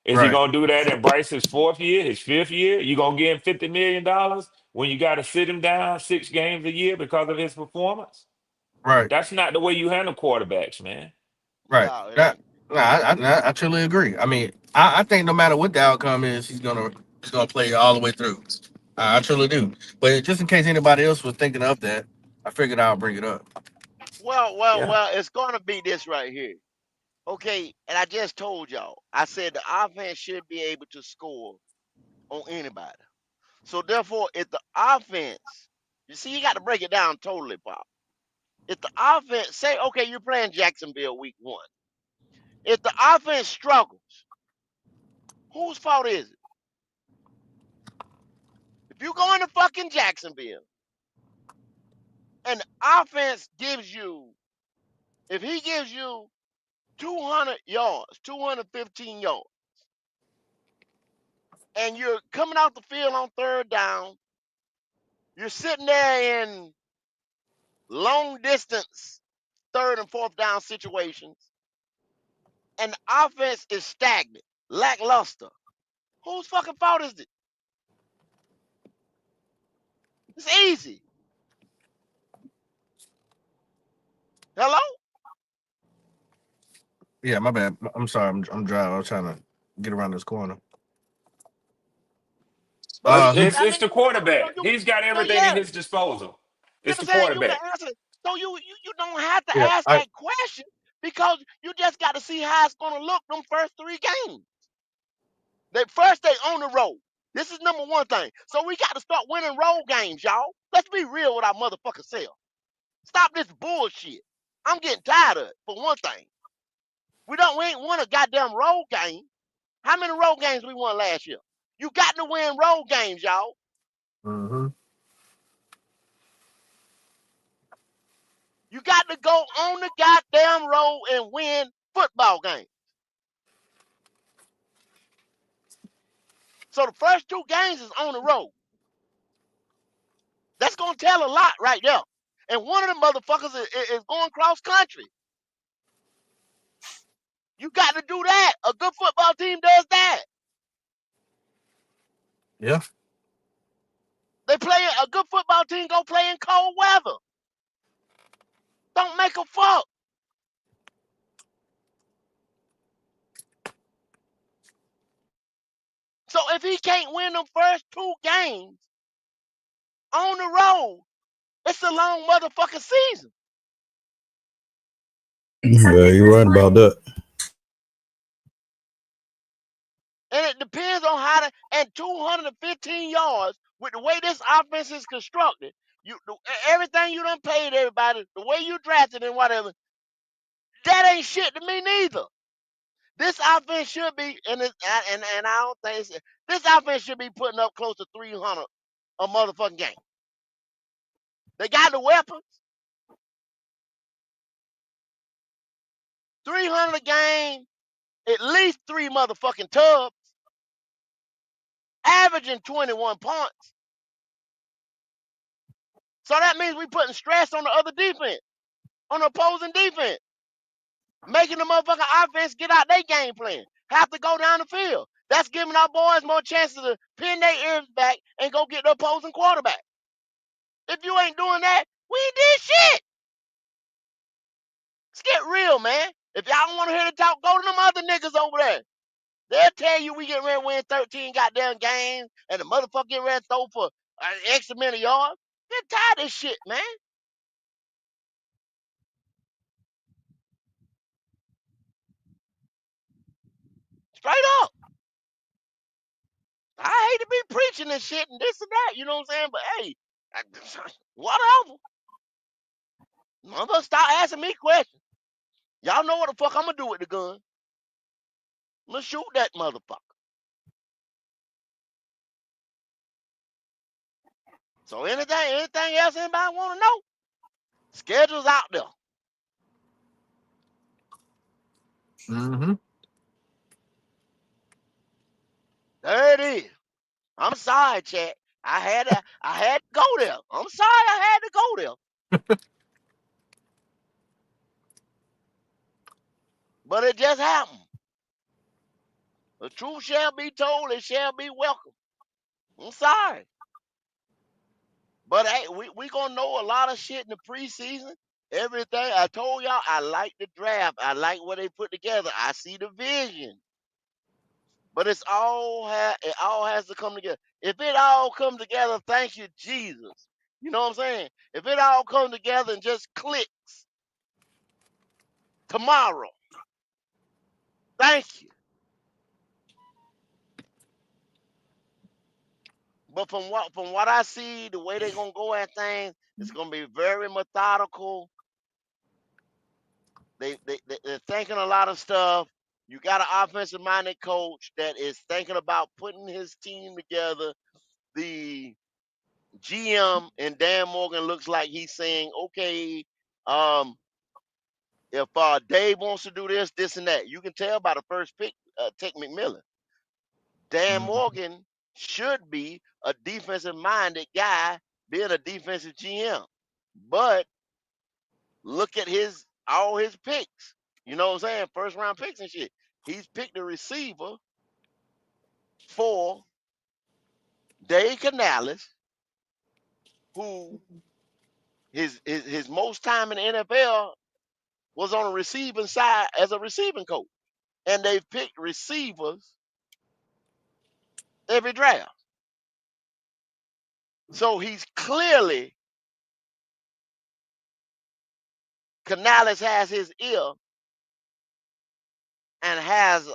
Is he Right, gonna do that in Bryce's fourth year, his fifth year? You gonna give him $50 million when you gotta sit him down 6 games a year because of his performance? right. That's not the way you handle quarterbacks, man. Right. No, it That, ain't. no, I truly agree. I mean, I think no matter what the outcome is, he's gonna play all the way through. I truly do. But just in case anybody else was thinking of that, I figured I'll bring it up. Yeah. It's gonna be this right here. Okay, and I just told y'all. I said the offense should be able to score on anybody. So therefore, if the offense, you see, you got to break it down totally, Pop. If the offense, say, okay, you're playing Jacksonville week 1. If the offense struggles, whose fault is it? If you go into fucking Jacksonville and the offense gives you, if he gives you 200 yards, 215 yards, and you're coming out the field on third down, you're sitting there in long distance third and fourth down situations, and the offense is stagnant, lackluster. Whose fucking fault is it? It's easy. Hello? Yeah, my bad. I'm sorry. I'm driving. I'm trying to get around this corner. So you, It's I it's mean, the so quarterback. you, He's got so everything yeah, in his disposal. you It's the understand? You can quarterback. answer. So you don't have to Yeah, ask I that question because you just got to see how it's gonna look them first 3 games. They on the road. This is number one thing. So we got to start winning road games, y'all. Let's be real with our motherfucker self. Stop this bullshit. I'm getting tired of it. For one thing, we ain't won a goddamn road game. How many road games we won last year? You got to win road games, y'all. hmm You You got to go on the goddamn road and win football games. So the first 2 games is on the road. That's going to tell a lot right there. And one of them motherfuckers is going cross country. You got to do that. A good football team does that. Yeah. They play a good football team go play in cold weather. Don't make a fuck. So if he can't win them first 2 games on the road, it's a long motherfucking season. Yeah, you're right about that. And it depends on how to, and 215 yards with the way this offense is constructed, everything you done paid everybody, the way you drafted and whatever, that ain't shit to me neither. This offense should be, and I don't think this offense should be putting up close to 300 a motherfucking game. They got the weapons. 300 a game, at least 3 motherfucking tubs, averaging 21 points. So that means we putting stress on the other defense, on the opposing defense, making the motherfucking offense get out their game plan, have to go down the field. That's giving our boys more chances to pin their ears back and go get the opposing quarterback. If you ain't doing that, we ain't did shit. Let's get real, man. If y'all don't want to hear the talk, go to them other niggas over there. They'll tell you we get ready to win 13 goddamn games and the motherfucker get ready to throw for an extra minute yards. Get tired of this shit, man. Straight up. I hate to be preaching and shit and this and that, you know what I'm saying? But hey, whatever. Motherfucker, stop asking me questions. Y'all know what the fuck I'm gonna do with the gun. I'm gonna shoot that motherfucker. So anything else anybody wanna know? Schedule's out there. Mm-hmm. There it is. I'm sorry, chat. I had to go there. I'm sorry I had to go there. But it just happened. The truth shall be told, it shall be welcome. I'm sorry. But hey, we gonna know a lot of shit in the preseason. Everything. I told y'all I like the draft. I like what they put together. I see the vision. But it all has to come together. If it all come together, thank you, Jesus. You know what I'm saying? If it all comes together and just clicks tomorrow, thank you. But from what I see, the way they're gonna go at things, it's gonna be very methodical. They're thinking a lot of stuff. You got an offensive minded coach that is thinking about putting his team together. The GM and Dan Morgan looks like he's saying, okay, if Dave wants to do this and that, you can tell by the first pick, Tech McMillan. Dan Morgan should be a defensive minded guy, being a defensive GM. But look at all his picks. You know what I'm saying? First round picks and shit. He's picked a receiver for Dave Canales, who his most time in the NFL was on a receiving side as a receiving coach. And they've picked receivers every draft. So he's clearly, Canales has his ear and has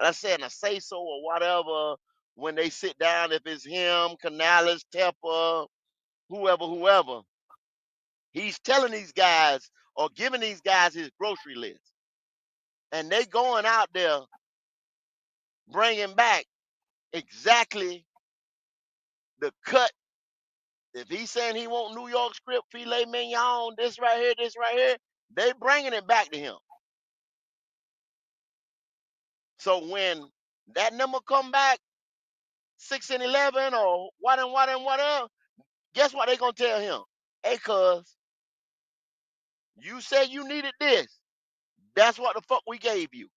let's say a say so or whatever when they sit down. If it's him, Canales, Tepper, whoever, he's telling these guys or giving these guys his grocery list, and they going out there bringing back exactly the cut If he's saying he want New York strip, filet mignon, this right here, they bringing it back to him. So when that number come back, 6 and 11 or what and whatever, guess what they gonna tell him? Hey, cuz, you said you needed this. That's what the fuck we gave you.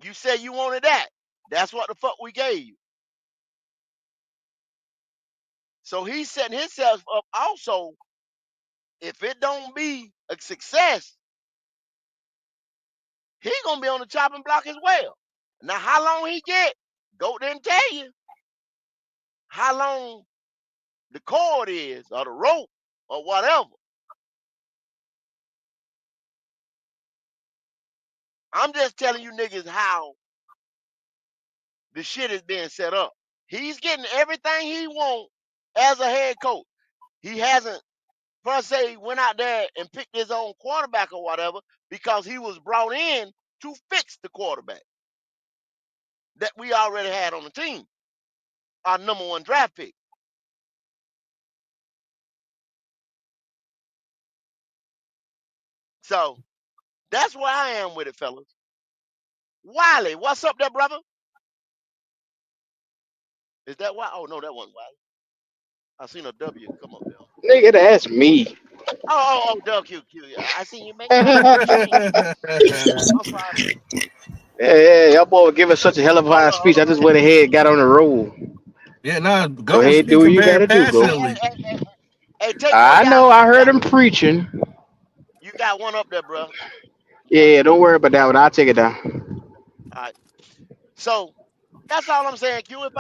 You said you wanted that. That's what the fuck we gave you. So he's setting himself up also. If it don't be a success, he gonna be on the chopping block as well. Now, how long he get? Goat didn't tell you how long the cord is or the rope or whatever. I'm just telling you niggas how the shit is being set up. He's getting everything he wants as a head coach. He hasn't per se went out there and picked his own quarterback or whatever because he was brought in to fix the quarterback that we already had on the team, our number one draft pick. So that's where I am with it, fellas. Wiley, what's up there, brother? Is that why? Oh no, that wasn't Wiley. I seen a W come up there. Nigga, that's me. Oh, Doug Q. I seen you make that. I'm sorry. Yeah, y'all boy was giving such a hell of Hold a on, hold speech. on. I just went ahead, got on the roll. Yeah, nah, Go Go was ahead, do what speaking you very gotta do, go. passionately. Hey, take one I down know, for I me. heard him preaching. You got one up there, bro. Yeah, don't worry about that one. I'll take it down. All right. So that's all I'm saying, Q. If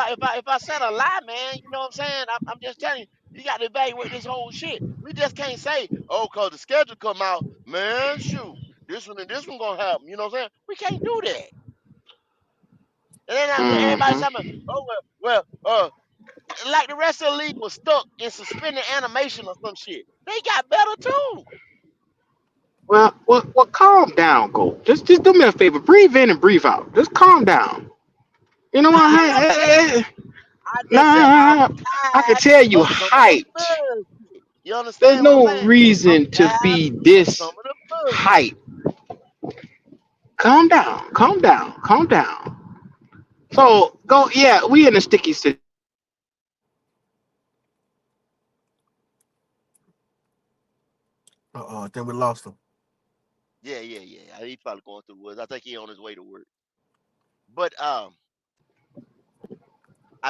I said a lie, man, you know what I'm saying? I'm just telling you, you got to evaluate this whole shit. We just can't say, oh, cause the schedule come out, man. Shoot, this one and this one gonna happen. You know what I'm saying? We can't do that. And then everybody's Mm-hmm. talking about, oh like the rest of the league was stuck in suspended animation or some shit. They got better too. Well, calm down, go. Just do me a favor. Breathe in and breathe out. Just calm down. You know No, what? I never said that. I just said I'm Nah, I can tired tell you of some of the hyped. bullshit. You There's understand what I'm no saying? I'm reason to tired be of some this of the bullshit. hyped. Calm down. Calm down. Calm down. So go. Yeah, we in a sticky situation. I think we lost him. Yeah. He probably going through the woods. I think he on his way to work. But I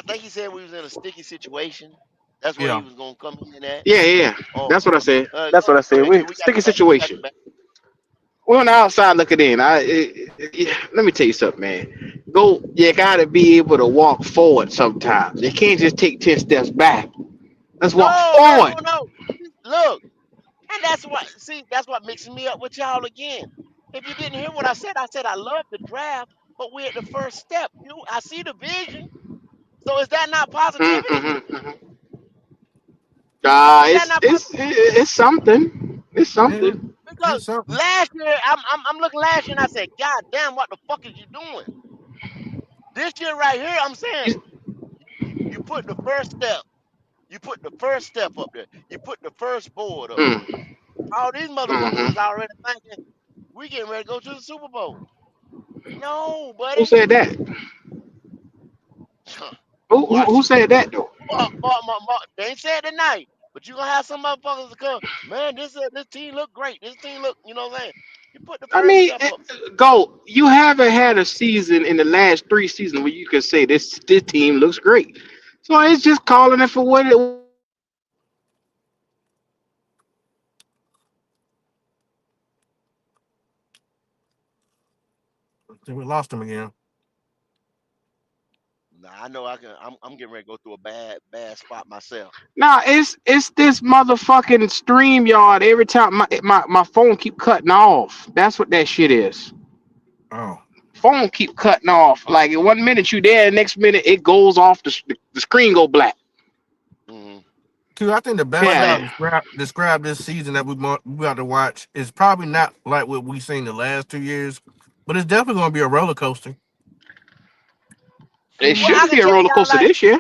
think he said we was in a sticky situation. That's where he Yeah. was gonna come in at. Yeah. Oh, That's what I said. That's what I go said. ahead, We Q. We got sticky you back. We got you situation. back. We're on the outside looking in. Let me tell you something, man. Go. You gotta be able to walk forward sometimes. You can't just take 10 steps back. Let's walk forward. No. Look. And that's what see, that's what mixes me up with y'all again. If you didn't hear what I said I love the draft, but we're at the first step. I see the vision. So is that not positivity? Mm-hmm. Is that It's not it's positivity? it's something. It's Yeah. something. Because It's something. last year I'm looking last year and I said, God damn, what the fuck is you doing? This year right here, I'm saying you put the first step. You put the first step up there. You put the first board up there. Mm, All these motherfuckers is mm-hmm. already thinking we getting ready to go to the Super Bowl. No, Who buddy. said that? Who Watch. said that though? They ain't said tonight, but you gonna have some motherfuckers to come. Man, this team look great. This team look, you know what I'm saying? You put the I first mean, step up. go. You haven't had a season in the last 3 seasons where you could say this team looks great. So it's just calling it for what it. I think we lost him again. Nah, I know I can. I'm getting ready to go through a bad spot myself. Nah, it's this motherfucking stream yard. Every time my phone keep cutting off. That's what that shit is. Oh. Phone keep cutting off. Like in 1 minute you there, the next minute it goes off. The screen go black. Mm-hmm. Too, I think the best But way to describe this season that we got to watch is probably not like what we've seen the last 2 years, but it's definitely going to be a roller coaster. It well, I shouldn't can be a tell roller y'all coaster like this year.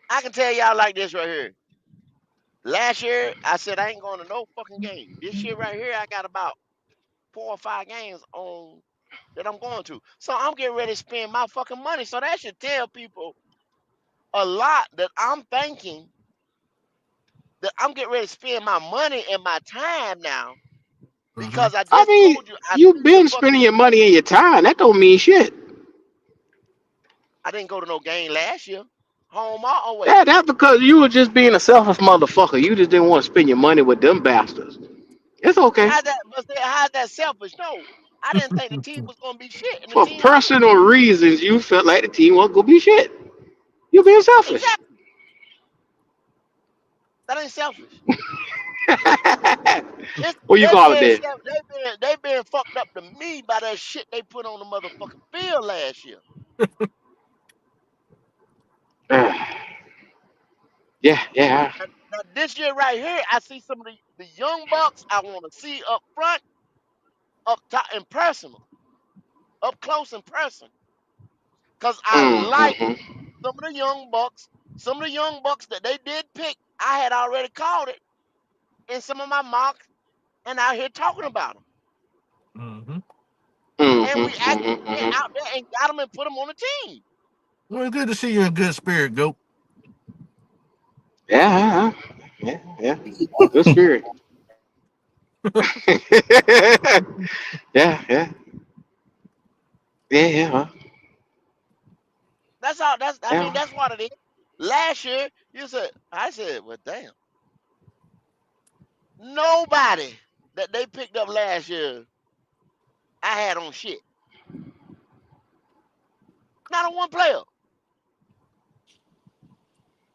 I can tell y'all like this right here. Last year, I said I ain't going to no fucking game. This year right here, I got about 4 or 5 games on that I'm going to. So I'm getting ready to spend my fucking money. So that should tell people a lot that I'm thinking that I'm getting ready to spend my money and my time now Mm-hmm. because I I just mean, told you I you've spent the been fucking. spending your money and your time. That don't mean shit. I didn't go to no game last year, home or away. That's because you were just being a selfish motherfucker. You just didn't want to spend your money with them bastards. It's okay. How's that selfish? No, I didn't think the team was gonna be shit, and the For team was personal reasons, you felt like the team wasn't gonna be shit. You being selfish. exactly. That ain't selfish. It's What you they call it being then? they been fucked up to me by that shit they put on the motherfucking field last year. Yeah, yeah. Now this year right here, I see some of the young bucks I want to see up front, up top, and personal, up close and personal, cause I like Mm-hmm. some of the young bucks. Some of the young bucks that they did pick, I had already called it in some of my mocks and out here talking about them. Mm-hmm. And we Mm-hmm. actually Mm-hmm. went Mm-hmm. out there and got them and put them on the team. Well, it's good to see you in good spirit, Goat. Yeah, yeah. Good spirit. Yeah, yeah. Yeah, yeah. That's all. I mean, Yeah. that's what it is. Last year, I said, well, damn, nobody that they picked up last year, I had on shit. Not a one player.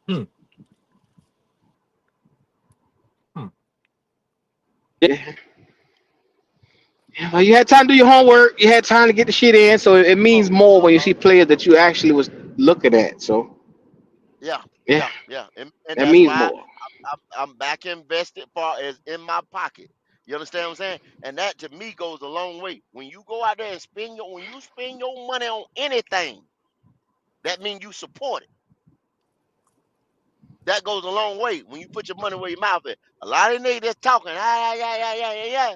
Hmm. Hmm. Yeah. Well, you had time to do your homework. You had time to get the shit in, so it means Oh, more oh, when you oh, see players that you actually was looking at. So yeah, yeah, yeah, and that that's means why more. I'm back invested far as in my pocket. You understand what I'm saying? And that to me goes a long way. When you go out there and when you spend your money on anything, that means you support it. That goes a long way when you put your money where your mouth is. A lot of niggas just talking, yeah.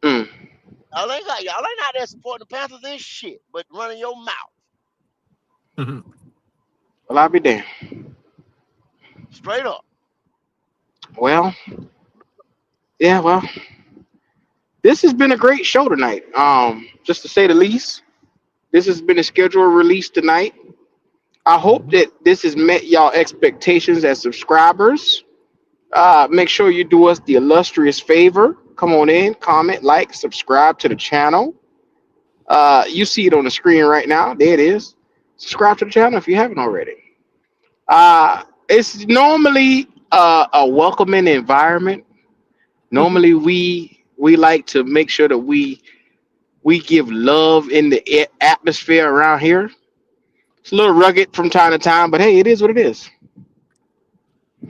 Mm. Y'all ain't out there supporting the Panthers and shit, but running your mouth Well, I'll be damned. straight up. Well, yeah. Well, this has been a great show tonight. Just to say the least. This has been a scheduled release tonight. I hope Mm-hmm. that this has met y'all expectations as subscribers. Make sure you do us the illustrious favor. Come on in, comment, like, subscribe to the channel. You see it on the screen right now. There it is. Subscribe to the channel if you haven't already. It's normally a welcoming environment. Normally, we like to make sure that we give love in the atmosphere around here. It's a little rugged from time to time, but hey, it is what it is.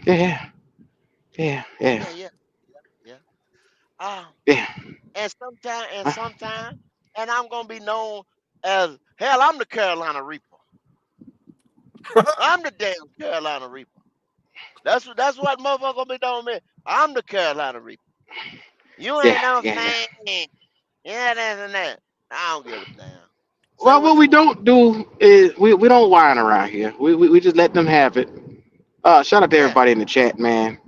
Yeah, yeah, yeah, Yeah, yeah, yeah. Um, yeah. and sometime, and I'm gonna be known as hell. I'm the Carolina Reaper. I'm the damn Carolina Reaper. That's what motherfucker gonna be doing me. I'm the Carolina Reaper. You Yeah, ain't no yeah, yeah. fan. Yeah, that and that. I don't give a damn. Say Well, what what you we want. don't do is we don't whine around here. We just let them have it. Shout out to Yeah. everybody in the chat, man.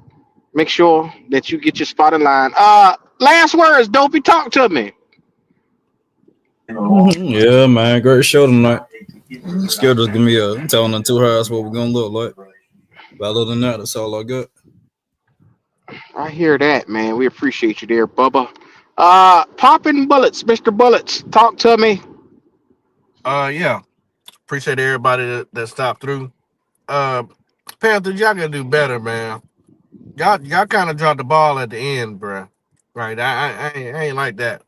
Make sure that you get your spot in line. Last words, Dopey. Talk to me. Yeah, man, great show tonight. Schedule's give me a telling the two hours what we're gonna look like. But other than that, that's all I got. I hear that, man. We appreciate you there, Bubba. Popping bullets, Mr. Bullets. Talk to me. Yeah. Appreciate everybody that stopped through. Uh, Panthers, y'all gotta do better, man. Y'all kind of dropped the ball at the end, bruh. Right? I ain't like that.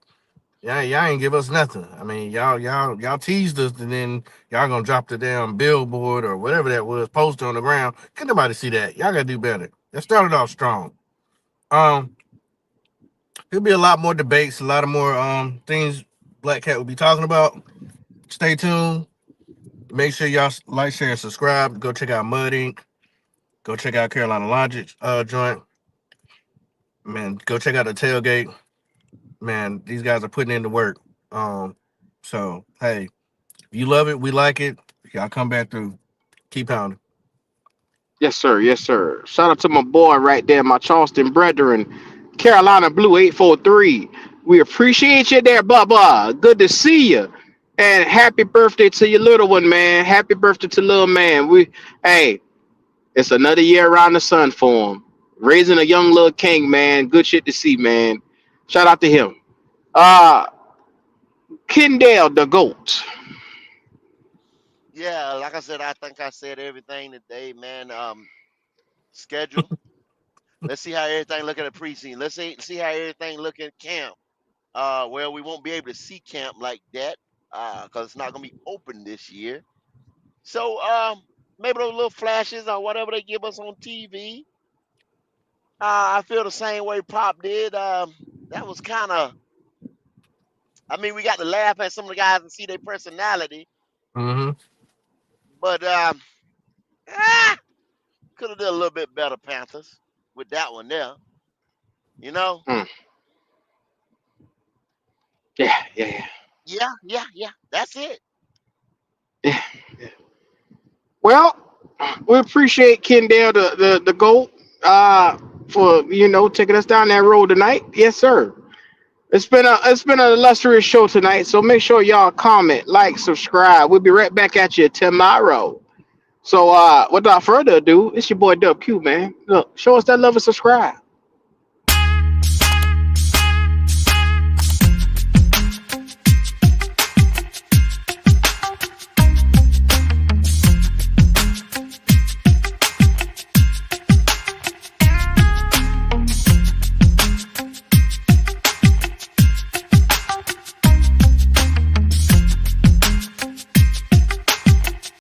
Yeah, y'all ain't give us nothing. I mean, y'all teased us, and then y'all gonna drop the damn billboard or whatever that was, poster on the ground. Can nobody see that? Y'all gotta do better. That started off strong. Um, there'll be a lot more debates, a lot of more things Black Cat will be talking about. Stay tuned. Make sure y'all like, share, and subscribe. Go check out Mud Inc. Go check out Carolina Logic joint. Man, go check out the tailgate. Man, these guys are putting in the work. So hey, if you love it, we like it. Y'all come back through. Keep pounding. Yes, sir. Yes, sir. Shout out to my boy right there, my Charleston brethren, Carolina Blue 843. We appreciate you there, Bubba. Good to see you. And happy birthday to your little one, man. Happy birthday to little man. Hey, it's another year around the sun for him. Raising a young little king, man. Good shit to see, man. Shout out to him. Uh, Kendall the GOAT. Yeah, like I said, I think I said everything today, man. Schedule. Let's see how everything look at the preseason. Let's see how everything look at camp. Well, we won't be able to see camp like that because it's not gonna be open this year. So maybe those little flashes or whatever they give us on TV. I feel the same way Pop did. That was kind of. I mean, we got to laugh at some of the guys and see their personality, Mm-hmm. but could have done a little bit better, Panthers, with that one there. You know? Mm. Yeah. Yeah. That's it. Yeah. Well, we appreciate Kendall the GOAT for taking us down that road tonight. Yes, sir. It's been an illustrious show tonight. So make sure y'all comment, like, subscribe. We'll be right back at you tomorrow. So without further ado, it's your boy Dub Q, man. Look, show us that love and subscribe.